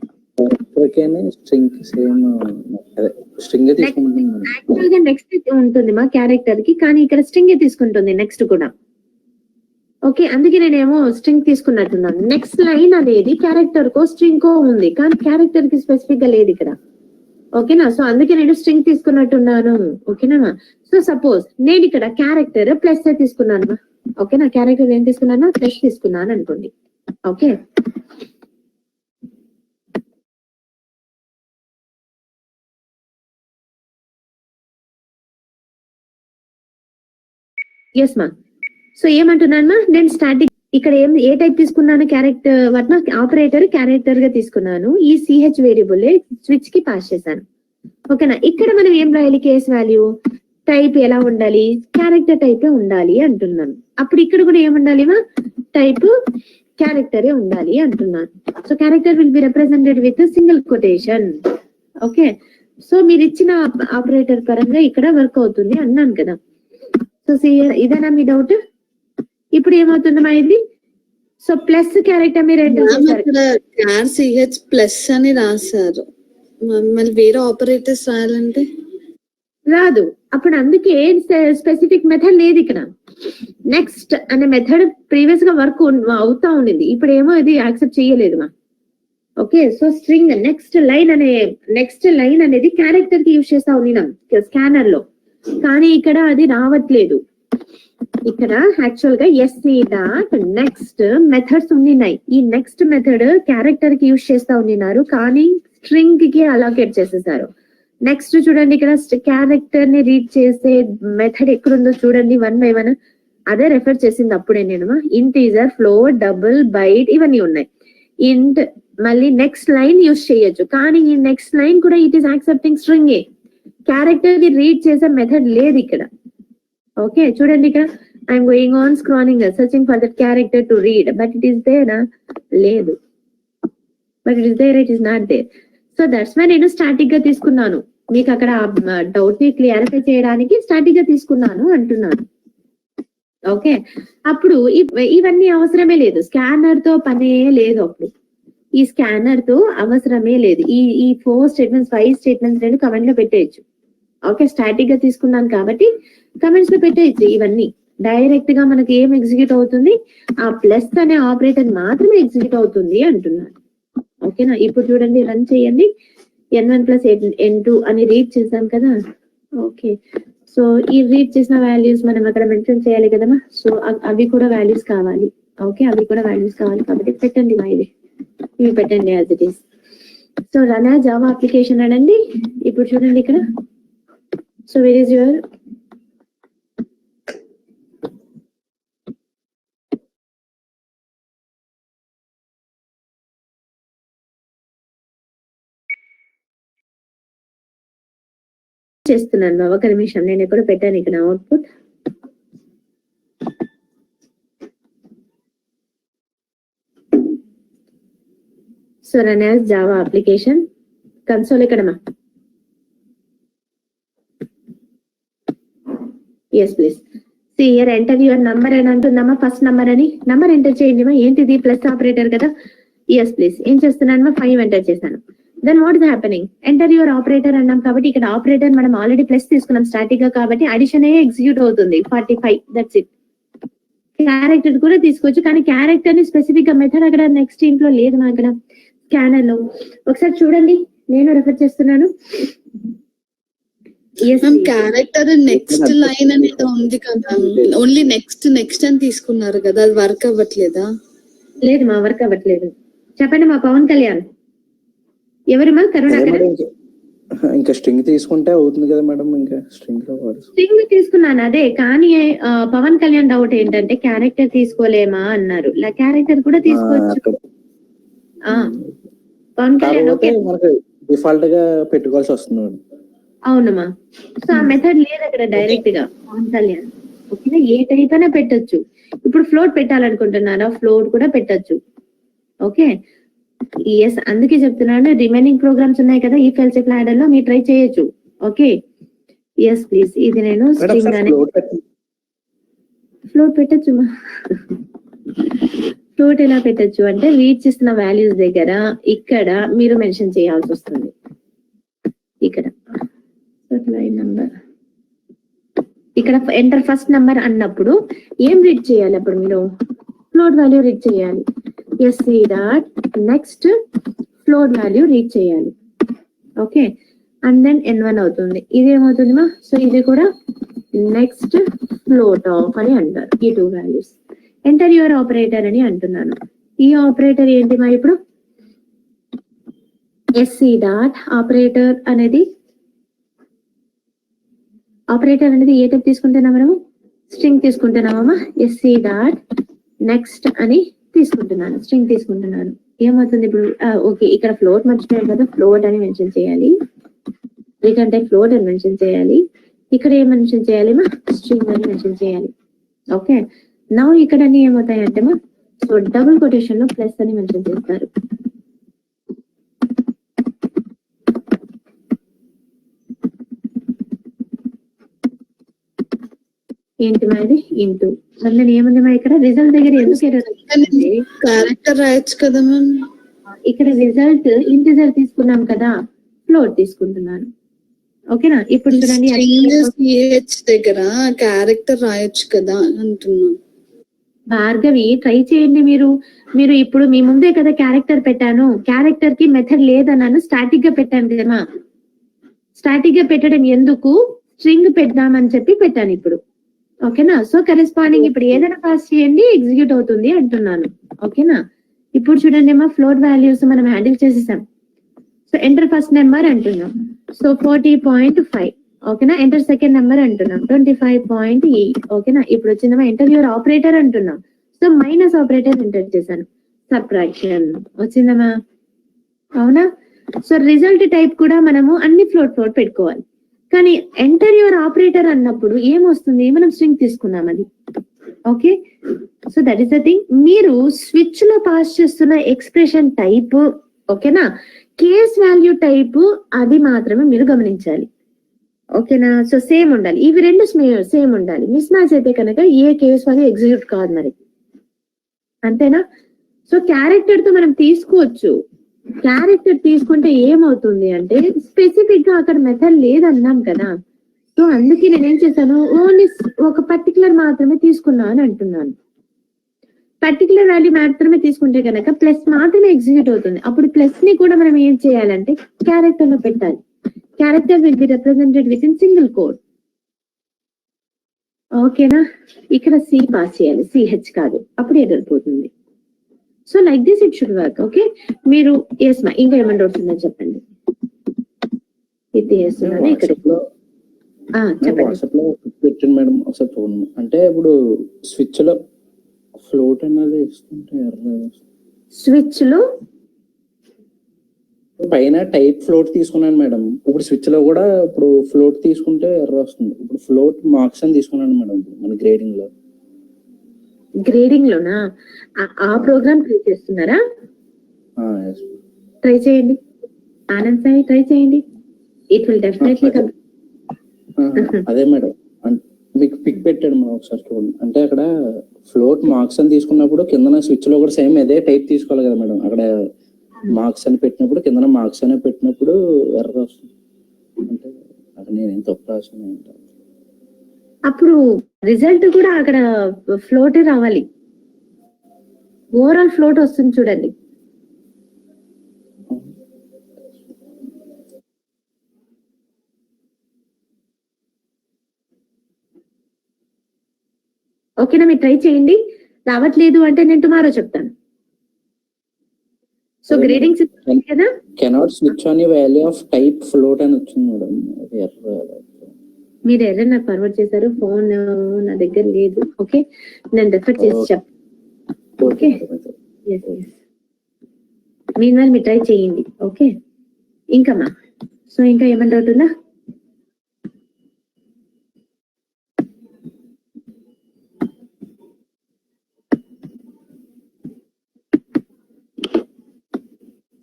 string same string తీసుకుంటుంది. యాక్చువల్ గా నెక్స్ట్ ఉంటుంది మా క్యారెక్టర్ కి, కానీ ఇక్కడ స్ట్రింగ్ తీసుకుంటుంది నెక్స్ట్ కూడా. ఓకే, అందుకే నేనేమో స్ట్రింగ్ తీసుకున్నట్టున్నాను. నెక్స్ట్ లైన్ అనేది క్యారెక్టర్ కో స్ట్రింగ్ కో ఉంది, కానీ క్యారెక్టర్ కి స్పెసిఫిక్ గా లేదు ఇక్కడ. ఓకేనా, సో అందుకే నేను స్ట్రింగ్ తీసుకున్నట్టున్నాను. ఓకేనా, సో సపోజ్ నేను ఇక్కడ క్యారెక్టర్ ప్లస్ తీసుకున్నాను. ఓకేనా, క్యారెక్టర్ ఏం తీసుకున్నాను? ప్లస్ తీసుకున్నాను అనుకోండి. ఓకే, ఎస్ మా. సో ఏమంటున్నాను మా, నేను స్టార్టింగ్ ఇక్కడ ఏ టైప్ తీసుకున్నాను? క్యారెక్టర్ వాటిన ఆపరేటర్ క్యారెక్టర్ గా తీసుకున్నాను. ఈ CH వేరియబుల్ స్విచ్ కి పాస్ చేశాను. ఓకేనా, ఇక్కడ మనం ఏం రాయాలి? కేస్ వాల్యూ టైప్ ఎలా ఉండాలి? క్యారెక్టర్ టైపే ఉండాలి అంటున్నాను. అప్పుడు ఇక్కడ కూడా ఏముండాలి మా? టైప్ క్యారెక్టరే ఉండాలి అంటున్నాను. So character will be represented with single quotation. Okay, so మీరు ఇచ్చిన ఆపరేటర్ పరంగా ఇక్కడ వర్క్ అవుతుంది అన్నాను కదా. సో ఇదేనా మీ డౌట్? ఇప్పుడు ఏమవుతుందమ్మా ఇది? సో ప్లస్ క్యారెక్టర్ మీరు ఎంటర్ మ్యామ్ చేశారు అక్కడ క్యార్ సిహెచ్ ప్లస్ అని రాశారు, మళ్ళీ వేరే ఆపరేటర్స్ రాయాలంటే రాదు. అప్పుడు అందుకే స్పెసిఫిక్ మెథడ్ లేదు ఇక్కడ. నెక్స్ట్ అనే మెథడ్ ప్రీవియస్ గా వర్క్ అవుతా ఉండింది, ఇప్పుడు ఏమో ఇది యాక్సెప్ట్ చేయలేదు మా. Okay, so string next line అనేది క్యారెక్టర్ కి యూజ్ చేస్తా ఉన్నాం స్కానర్ లో, కానీ ఇక్కడ అది రావట్లేదు. ఇక్కడ యాక్చువల్ గా ఎస్సీ డాట్ నెక్స్ట్ మెథడ్స్ ఉన్నాయి. ఈ నెక్స్ట్ మెథడ్ క్యారెక్టర్ కి యూజ్ చేస్తా ఉన్నారు, కానీ స్ట్రింగ్ కి అలోకేట్ చేసేసారు. నెక్స్ట్ చూడండి, ఇక్కడ క్యారెక్టర్ ని రీడ్ చేసే మెథడ్ ఎక్కడుందో చూడండి, 1 by 1 అదే రెఫర్ చేసింది అప్పుడే నేను. ఇంటీజర్, ఫ్లోట్, డబుల్, బైట్ ఇవన్నీ ఉన్నాయి. ఇంట్ మళ్ళీ నెక్స్ట్ లైన్ యూజ్ చేయొచ్చు, కానీ ఈ నెక్స్ట్ లైన్ కూడా it is accepting string. Character ని రీడ్ చేసే మెథడ్ లేదు ఇక్కడ. ఓకే చూడండి, ఇక్కడ I'm going on scrolling searching for that character to read, but it is there లేదు, but it is there, it is not there. So that's why నేను static గా తీసుకున్నాను, మీకు అక్కడ డౌట్ ని క్లియరిఫై చేయడానికి స్టాటిక్ గా తీసుకున్నాను అంటున్నాను. ఓకే, అప్పుడు ఇవన్నీ అవసరమే లేదు, స్కానర్ తో పనే లేదు. అప్పుడు ఈ స్కానర్ తో అవసరమే లేదు. ఈ 4 స్టేట్మెంట్స్ 5 స్టేట్మెంట్స్ రెండు కమెంట్ లో పెట్టేయచ్చు. ఓకే, స్టాటిక్ గా తీసుకున్నాను కాబట్టి కమెంట్స్ లో పెట్టేయచ్చు. ఇవన్నీ డైరెక్ట్ గా మనకి ఏం ఎగ్జిక్యూట్ అవుతుంది, ఆ ప్లస్ అనే ఆపరేటర్ మాత్రమే ఎగ్జిక్యూట్ అవుతుంది అంటున్నాను. ఓకేనా, ఇప్పుడు చూడండి, రన్ చేయండి. n1 + n2 అని రీడ్ చేసాం కదా. ఓకే, సో ఈ రీడ్ చేసిన వాల్యూస్ మనం అక్కడ మెన్షన్ చేయాలి కదమ్మా. సో అవి కూడా వాల్యూస్ కావాలి. ఓకే, అవి కూడా వాల్యూస్ కావాలి కాబట్టి పెట్టండి మా ఇవి పెట్టండి as it is. So run as Java application అనండి. ఇప్పుడు చూడండి ఇక్కడ, సో వేర్ ఈస్ యువర్ చేస్తున్నాను. ఒక నిమిషం, నేను ఎక్కడ పెట్టాను ఇక్కడ output. So run as Java application console ఎక్కడమ్మా? Yes please. See here enter your number అని అంటుందమ్మా, ఫస్ట్ నంబర్ అని. నంబర్ ఎంటర్ చేయండి మా. ఏంటిది? ప్లస్ ఆపరేటర్ కదా. Yes please. ఏం చేస్తున్నాను? 5 ఎంటర్ చేశాను. Then what is happening? Enter your operator అన్నాం కాబట్టి ఇక్కడ ఆపరేటర్ మనం ఆల్రెడీ ప్లస్ తీసుకున్నాం స్టాటిక్ గా, కాబట్టి అడిషన్ ఎగ్జిక్యూట్ అవుతుంది 45. That's it. క్యారెక్టర్ కూడా తీసుకోవచ్చు, కానీ క్యారెక్టర్ ని స్పెసిఫిక్ గా మెథడ్ అక్కడ నెక్స్ట్ ఇంట్లో లేదు మా అక్కడ స్కానర్ లో. ఒకసారి చూడండి, నేను రెఫర్ చేస్తున్నాను. క్యారెక్టర్ నెక్స్ట్ లైన్ అనేది ఉంది కదా, ఓన్లీ నెక్స్ట్ అని తీసుకున్నారు కదా, అది వర్క్ అవ్వట్లేదా? లేదు మా, వర్క్ అవ్వట్లేదు. చెప్పండి మా. పవన్ కళ్యాణ్ ఎవరు మా? కరుణాకర్. ఇంకా స్ట్రింగ్ తీసుకుంటే అవుతుంది కదా మేడం, ఇంకా స్ట్రింగ్ లో స్ట్రింగ్ తీసుకున్నాను అదే, కానీ పవన్ కళ్యాణ్ డౌట్ ఏంటంటే క్యారెక్టర్ తీసుకోలేమా అన్నారు. క్యారెక్టర్ కూడా తీసుకోవచ్చు. పవన్ కళ్యాణ్ ఓకే, మనకి డిఫాల్ట్ గా పెట్టుకోవాల్సి వస్తుంది. అవునమ్మా. సో ఆ మెథడ్ లేదు అక్కడ డైరెక్ట్ గా పవన్ కళ్యాణ్. ఓకేనా, ఏ టైప్ అయినా పెట్టొచ్చు. ఇప్పుడు ఫ్లోట్ పెట్టాలనుకుంటున్నారా, ఫ్లోట్ కూడా పెట్టొచ్చు. ఓకే, ఎస్, అందుకే చెప్తున్నాను. రిమైనింగ్ ప్రోగ్రామ్స్ ఉన్నాయి కదా ఈ ఫెల్స్ ప్లాడర్ లో, మీరు ట్రై చేయొచ్చు. Okay, yes please. ఇది నేను స్ట్రింగ్ అనే ఫ్లోట్ పెట్టచ్చు మా. ఫ్లోట్ ఎలా పెట్టచ్చు అంటే రీడ్ చేస్తున్న వాల్యూస్ దగ్గర ఇక్కడ మీరు మెన్షన్ చేయాల్సి వస్తుంది. ఇక్కడ లైన్ నంబర్, ఇక్కడ ఎంటర్ ఫస్ట్ నంబర్ అన్నప్పుడు ఏం రీడ్ చేయాలి? అప్పుడు మీరు ఫ్లోట్ వాల్యూ రీడ్ చేయాలి. SC dot next float value read చేయాలి. ఓకే, అండ్ దెన్ n1 అవుతుంది. ఇది ఏమవుతుంది మా? సో ఇది కూడా నెక్స్ట్ ఫ్లోట్ ఆఫ్ అని అంటారు. ఈ 2 వాల్యూస్. ఎంటర్ యువర్ ఆపరేటర్ అని అంటున్నాను. ఈ ఆపరేటర్ ఏంటి మా? ఇప్పుడు ఎస్సీ డాట్ ఆపరేటర్ అనేది ఏ టైప్ తీసుకుంటున్నాం మనము? స్ట్రింగ్ తీసుకుంటున్నామమ్మా. ఎస్సీ డాట్ నెక్స్ట్ అని తీసుకుంటున్నాను, స్ట్రింగ్ తీసుకుంటున్నాను. ఏమవుతుంది ఇప్పుడు? ఓకే, ఇక్కడ ఫ్లోట్ మర్చిపోయాను కదా, ఫ్లోట్ అని మెన్షన్ చేయాలి. రిటర్న్ టైప్ ఫ్లోట్ అని మెన్షన్ చేయాలి. ఇక్కడ ఏం మెన్షన్ చేయాలి మా? స్ట్రింగ్ అని మెన్షన్ చేయాలి. ఓకే, నౌ ఇక్కడ అన్ని ఏమవుతాయంటే మా, సో డబుల్ కొటేషన్ లో ప్లస్ అని మెన్షన్ చేస్తారు. ఏంటి మాది ఇంటూ అందులో ఏముంది మా ఇక్కడ రిజల్ట్ దగ్గర ఎందుకు error వచ్చిందండి? క్యారెక్టర్ రాయొచ్చు కదా మ్యామ్. ఇక్కడ రిజల్ట్ ఇంటిజర్ తీసుకున్నాం కదా, ఫ్లోట్ తీసుకుంటున్నాను. ఓకేనా? ఇప్పుడు చూడండి CH దగ్గర క్యారెక్టర్ రాయొచ్చు కదా అంటున్నా. భార్గవి ట్రై చేయండి. మీరు ఇప్పుడు మీ ముందే కదా క్యారెక్టర్ పెట్టాను. క్యారెక్టర్ కి మెథడ్ లేదన్నాను, స్టాటిక్ గా పెట్టాను కదా. స్టాటిక్ గా పెట్టడం ఎందుకు, స్ట్రింగ్ పెడదామని చెప్పి పెట్టాను ఇప్పుడు. ఓకేనా? సో కరెస్పాండింగ్ ఇప్పుడు ఏదైనా పాస్ చేయండి, ఎగ్జిక్యూట్ అవుతుంది అంటున్నాను. ఓకేనా? ఇప్పుడు చూడండి అమ్మా, ఫ్లోట్ వాల్యూస్ మనం హ్యాండిల్ చేసేసాం. సో ఎంటర్ ఫస్ట్ నెంబర్ అంటున్నాం. సో 40.5. ఓకేనా? ఎంటర్ సెకండ్ నెంబర్ అంటున్నాం 25.8. ఓకేనా? ఇప్పుడు వచ్చిందమ్మా ఎంటర్ యువర్ ఆపరేటర్ అంటున్నాం. సో మైనస్ ఆపరేటర్ ఎంటర్ చేశాను, సబ్ట్రాక్షన్ వచ్చిందమ్మా. అవునా? సో రిజల్ట్ టైప్ కూడా మనము అన్ని ఫ్లోట్ పెట్టుకోవాలి. కానీ ఎంటర్ యువర్ ఆపరేటర్ అన్నప్పుడు ఏమొస్తుంది, మనం స్ట్రింగ్ తీసుకున్నాం అది. Okay, so that is the thing. మీరు స్విచ్ లో పాస్ చేస్తున్న ఎక్స్ప్రెషన్ టైప్, ఓకేనా, కేస్ వాల్యూ టైప్, అది మాత్రమే మీరు గమనించాలి. ఓకేనా? సో సేమ్ ఉండాలి, ఇవి రెండు సేమ్ ఉండాలి. మిస్ మ్యాచ్ అయితే కనుక ఏ కేస్ వాల్యూ ఎగ్జిక్యూట్ కాదు మరి. అంతేనా? సో క్యారెక్టర్ తో మనం తీసుకోవచ్చు. క్యారెక్టర్ తీసుకుంటే ఏమవుతుంది అంటే, స్పెసిఫిక్ గా అక్కడ మెథడ్ లేదన్నాం కదా. సో అందుకే నేనేం చేశాను, ఓన్లీ ఒక పర్టికులర్ మాత్రమే తీసుకున్నా అని అంటున్నాను. పర్టికులర్ వాల్యూ మాత్రమే తీసుకుంటే కనుక ప్లస్ మాత్రమే ఎగ్జిక్యూట్ అవుతుంది. అప్పుడు ప్లస్ ని కూడా మనం ఏం చేయాలంటే క్యారెక్టర్ లో పెట్టాలి. Character will be represented within single quote. ఓకేనా? ఇక్కడ సి పాస్ చేయాలి, సిహెచ్ కాదు, అప్పుడు ఎదురుపోతుంది. So like this it should work. Okay, మీరు ఎస్ మా ఇంకా ఏమైనా డౌట్స్ ఉందో చెప్పండి. ఇది చేస్తున్నాను ఇక్కడ. చెప్పండి. వాట్సాప్ లో పెట్టండి మేడం ఒకసారి చూడండి. అంటే ఇప్పుడు స్విచ్ లో ఫ్లోట్ అనేది ఇస్తుంటే స్విచ్ లో పైన టైప్ ఫ్లోట్ తీసుకున్నాను మేడం. ఇప్పుడు స్విచ్ లో కూడా ఇప్పుడు ఫ్లోట్ తీసుకుంటే ఎర్ర వస్తుంది. ఇప్పుడు ఫ్లోట్ మార్క్స్ అని తీసుకున్నాను మేడం మన గ్రేడింగ్ లో. గ్రేడింగ్ లోనా? ఆ ప్రోగ్రామ్ ట్రై చేస్తున్నారా? Yes. ట్రై చేయండి ఆనంద్ సాయి, ట్రై చేయండి. It will definitely come. అదే మేడం, మీకు పిక్ పెట్టాడు మనం ఒకసారి చూడండి. అంటే అక్కడ ఫ్లోట్ మార్క్స్ అని తీసుకున్నప్పుడు కింద స్విచ్ లో కూడా సేమ్ అదే టైప్ తీసుకోవాలి కదా మేడం. అక్కడ మార్క్స్ అని పెట్టినప్పుడు కింద మార్క్స్ అని పెట్టినప్పుడు ఎర్ర వస్తుంది. అంటే అక్కడ నేను తప్పు రాసాను. అప్పుడు రిజల్ట్ కూడా అక్కడ ఫ్లోట్ రావాలి. ఓవరాల్ ఫ్లోట్ వస్తుంది చూడండి. ఓకేనా? మీరు ట్రై చేయండి. రావట్లేదు అంటే నేను టుమారో చెప్తాను. సో గ్రేడింగ్ సిస్టమ్ కదా, cannot switch on the value of type float అని వచ్చింది మేడం. అది ఎర్ర. మీరు ఎర్రర్ నాకు ఫార్వర్డ్ చేశారు, ఫోన్ నా దగ్గర లేదు. ఓకే, నేను రెఫర్ చేసి చెప్తాను. ఓకే, మీన్ మీరు ట్రై చేయండి. ఓకే, ఇంకా మా సో ఇంకా ఏమైనా డౌట్ ఉందా?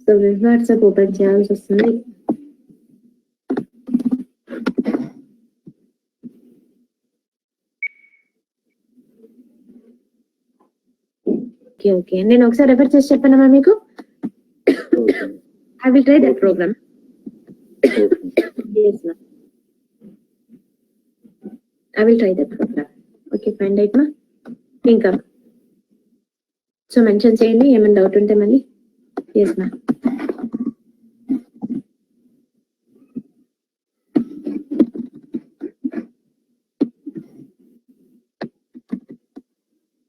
సో వాట్సాప్ ఓపెన్ చేయాల్సి వస్తుంది. ఓకే, నేను ఒకసారి రెఫర్ చేసి చెప్పానమ్మా మీకు. I will try that program. I will try that program. Okay, find out మా. ఇంకా సో మెన్షన్ చేయండి ఏమైనా డౌట్ ఉంటే మళ్ళీ. ఎస్ మా.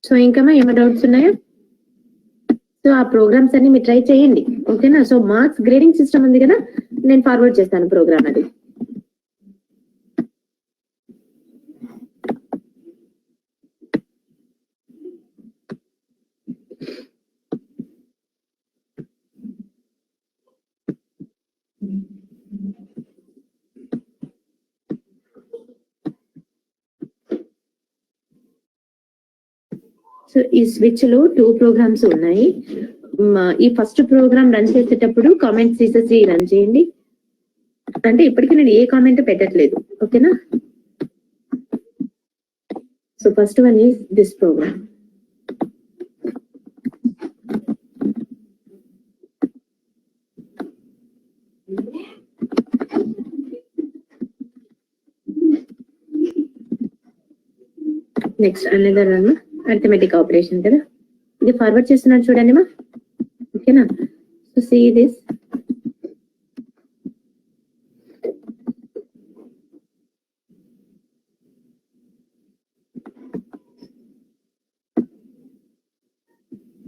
సో ఇంకా ఏమైనా డౌట్స్ ఉన్నాయా? సో ఆ ప్రోగ్రామ్స్ అన్ని మీరు ట్రై చేయండి. ఓకేనా? సో మార్క్స్ గ్రేడింగ్ సిస్టమ్ ఉంది కదా, నేను ఫార్వర్డ్ చేస్తాను ప్రోగ్రామ్ అది. సో ఈ స్విచ్ లో 2 ప్రోగ్రామ్స్ ఉన్నాయి. ఈ ఫస్ట్ ప్రోగ్రామ్ రన్ చేసేటప్పుడు కామెంట్స్ తీసేసి రన్ చేయండి. అంటే ఇప్పటికీ నేను ఏ కామెంట్ పెట్టట్లేదు. ఓకేనా? So first one is this program. Next another one, arithmetic operation కదా. ఇది ఫార్వర్డ్ చేస్తున్నాడు చూడండి మా. ఓకేనా? So see this.